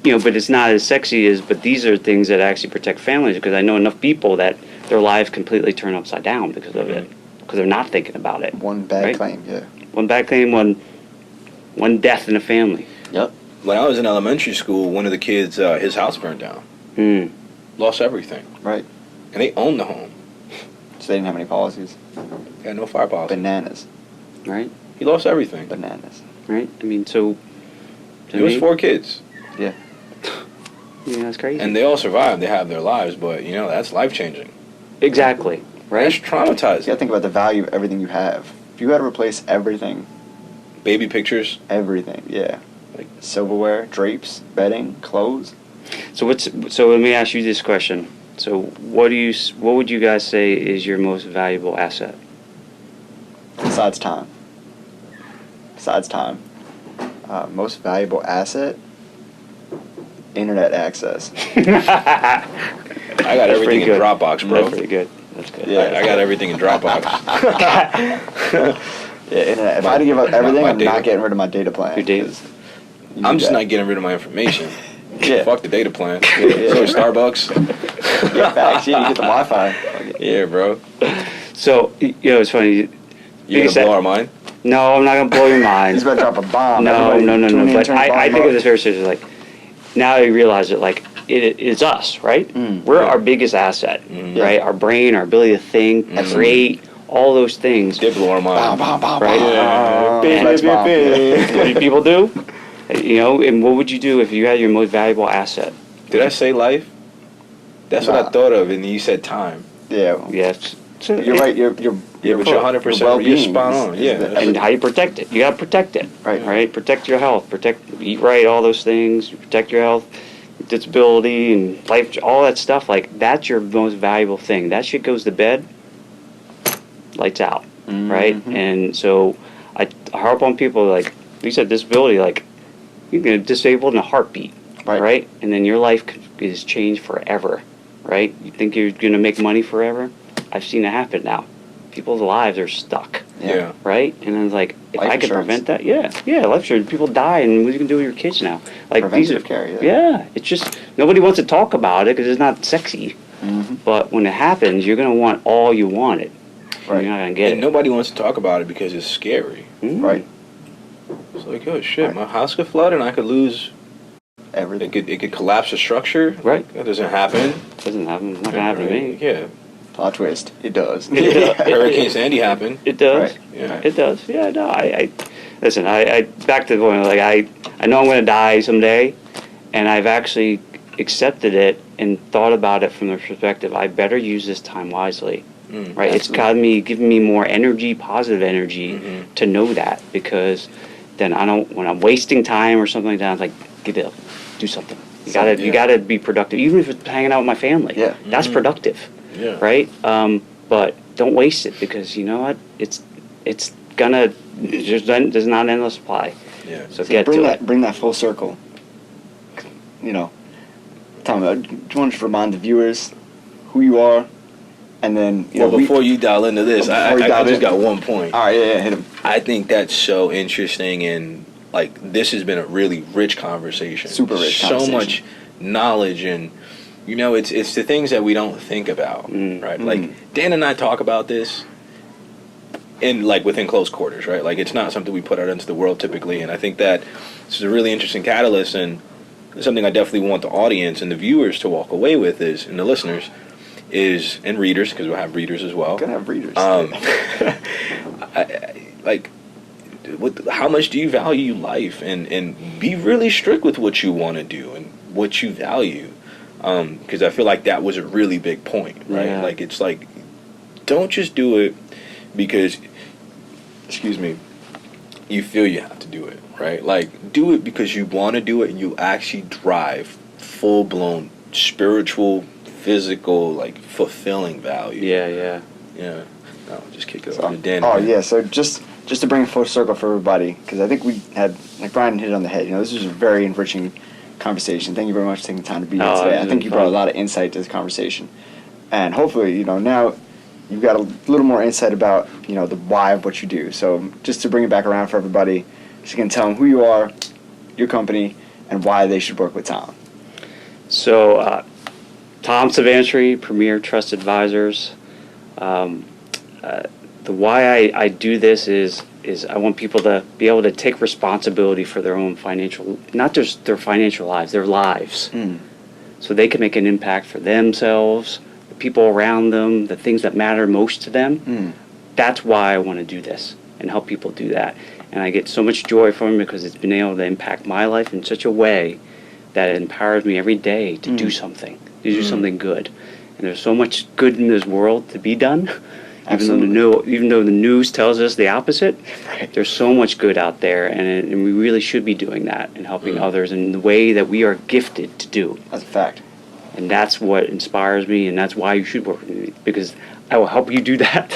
but it's not as sexy but these are things that actually protect families because I know enough people that their lives completely turn upside down because of it. Because they're not thinking about it. One bad claim, One bad claim, one death in a family. Yep. When I was in elementary school, one of the kids, his house burned down. Lost everything. Right. And they owned the home. So they didn't have any policies. Had no fire policy. Bananas. Right. He lost everything. Bananas. Right. I mean, so. It was 4 kids. Yeah. Yeah, that's crazy. And they all survived. They have their lives, but that's life changing. Exactly. Right. That's traumatizing. You gotta think about the value of everything you have. If you had to replace everything. Baby pictures. Everything. Yeah. Like silverware, drapes, bedding, clothes. So let me ask you this question. So what would you guys say is your most valuable asset? Besides time. Most valuable asset? Internet access. I got everything in Dropbox, bro. That's pretty good. That's good. Yeah, I got everything in Dropbox. Internet. If I had to give up everything, I'm not getting rid of my data plan. Your data. I'm just not getting rid of my information. Yeah. Fuck the data plan. So Starbucks. Yeah, facts. Yeah, you get the Wi-Fi. Yeah, bro. So it's funny. You gonna blow our mind? No, I'm not gonna blow your mind. He's about to drop a bomb. No. But I think of this very seriously. Now you realize that it's us, right? We're our biggest asset, right? Our brain, our ability to think, create, all those things. They blow our mind. Right? What do people do? And what would you do if you had your most valuable asset? Did I say life? That's what I thought of, and you said time. Yeah. Yes. You're right. You're but you're 100%. You're spot on. Yeah. And how you protect it? You gotta protect it. Right. Right. Protect your health. Eat right. All those things. Protect your health, disability, and life. All that stuff. That's your most valuable thing. That shit goes to bed. Lights out. Right. And so I harp on people you said disability. You can get disabled in a heartbeat. Right. And then your life is changed forever. Right. You think you're gonna make money forever? I've seen it happen now. People's lives are stuck. Yeah. Right? And then if life I could prevent that, life insurance. People die, and what are you going to do with your kids now? Preventive care, it's just, nobody wants to talk about it because it's not sexy. But when it happens, you're going to want all you wanted. Right. You're not going to get and it. nobody wants to talk about it because it's scary. Right. It's oh shit, my house could flood and I could lose everything. It could collapse the structure. Right. That doesn't happen. Doesn't happen. It's not going to happen to me. Yeah. Plot twist. It does. Hurricane Sandy happened. It does. Right. Yeah. It does. Yeah, no, listen, I back to the point, I know I'm going to die someday, and I've actually accepted it and thought about it from the perspective, I better use this time wisely. Right? Absolutely. It's given me more energy, positive energy, to know that, because then when I'm wasting time or something like that, I'm like, get up, do something. You gotta be productive, even if it's hanging out with my family. Yeah. That's productive. Yeah. Right? But don't waste it, because you know what? It's there's not endless supply. Yeah. So get bring to that it. bring that full circle. You know, Tom, do you want to just remind the viewers who you are, and then before you dial into this, I just got one point. All right, yeah, hit him. I think that's so interesting, and like this has been a really rich conversation. Super rich conversation. So much knowledge, and it's the things that we don't think about, right? Like Dan and I talk about this within close quarters, right? Like it's not something we put out into the world typically, and I think that this is a really interesting catalyst, and something I definitely want the audience and the viewers to walk away with and the listeners and readers, because we'll have readers as well. Gonna have readers. How much do you value life, and be really strict with what you want to do and what you value, because I feel like that was a really big point, right? Yeah. Like it's like, don't just do it because you feel you have to do it, right? Like do it because you want to do it, and you actually drive full-blown spiritual, physical, like fulfilling value. Yeah. No, just kick it over to Dan. Yeah. So just to bring it full circle for everybody, because I think we had, like Brian hit it on the head. This was a very enriching conversation. Thank you very much for taking the time to be here today. I think you brought a lot of insight to this conversation, and hopefully, now you've got a little more insight about the why of what you do. So just to bring it back around for everybody, just again tell them who you are, your company, and why they should work with Tom. So, Tom Savantry, Premier Trust Advisors. The why I do this is I want people to be able to take responsibility for their own financial, not just their financial lives, their lives. So they can make an impact for themselves, the people around them, the things that matter most to them. That's why I want to do this and help people do that. And I get so much joy from it because it's been able to impact my life in such a way that it empowers me every day to do something, to do something good. And there's so much good in this world to be done. Even though the news tells us the opposite, there's so much good out there, and we really should be doing that and helping others in the way that we are gifted to do. That's a fact. And that's what inspires me, and that's why you should work with me, because I will help you do that,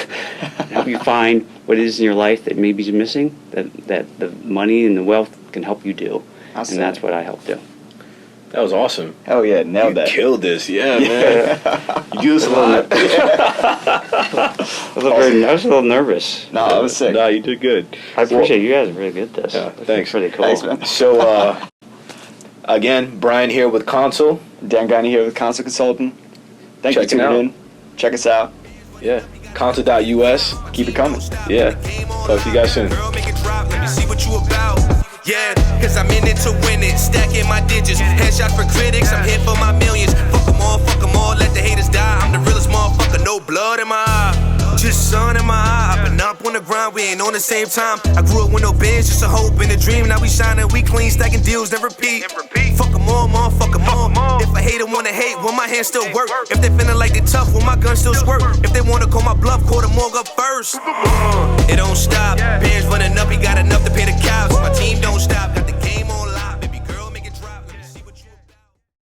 help you find what it is in your life that maybe is missing, that the money and the wealth can help you do. And that's what I help do. That was awesome. Hell yeah, nailed that. You killed this, man. You do this a lot. I was a little nervous. No, I was sick. No, you did good. I appreciate you guys are really good at this. Yeah, thanks. Pretty cool. Thanks, man. So, again, Brian here with Konsole. Dan Guiney here with Konsole Consulting. Thank you for tuning in. Check us out. Yeah. Konsole.us. Keep it coming. Yeah. Talk to you guys soon. Girl, make it drop, let me see what you about. Yeah, cause I'm in it to win it, stacking my digits. Headshot for critics, I'm here for my millions. Fuck them all, let the haters die. I'm the realest motherfucker, no blood in my eye. Just sun in my eye, I've been up on the grind, we ain't on the same time. I grew up with no bench, just a hope and a dream. Now we shining, we clean, stacking deals, never repeat. Fuck them all, motherfuck them all. If a hater wanna hate, will my hands still work? If they feeling like they tough, will my gun still squirt? If they wanna call my bluff, call the morgue up first. It don't stop, bands running up, he got enough to pay the cows. My team don't stop.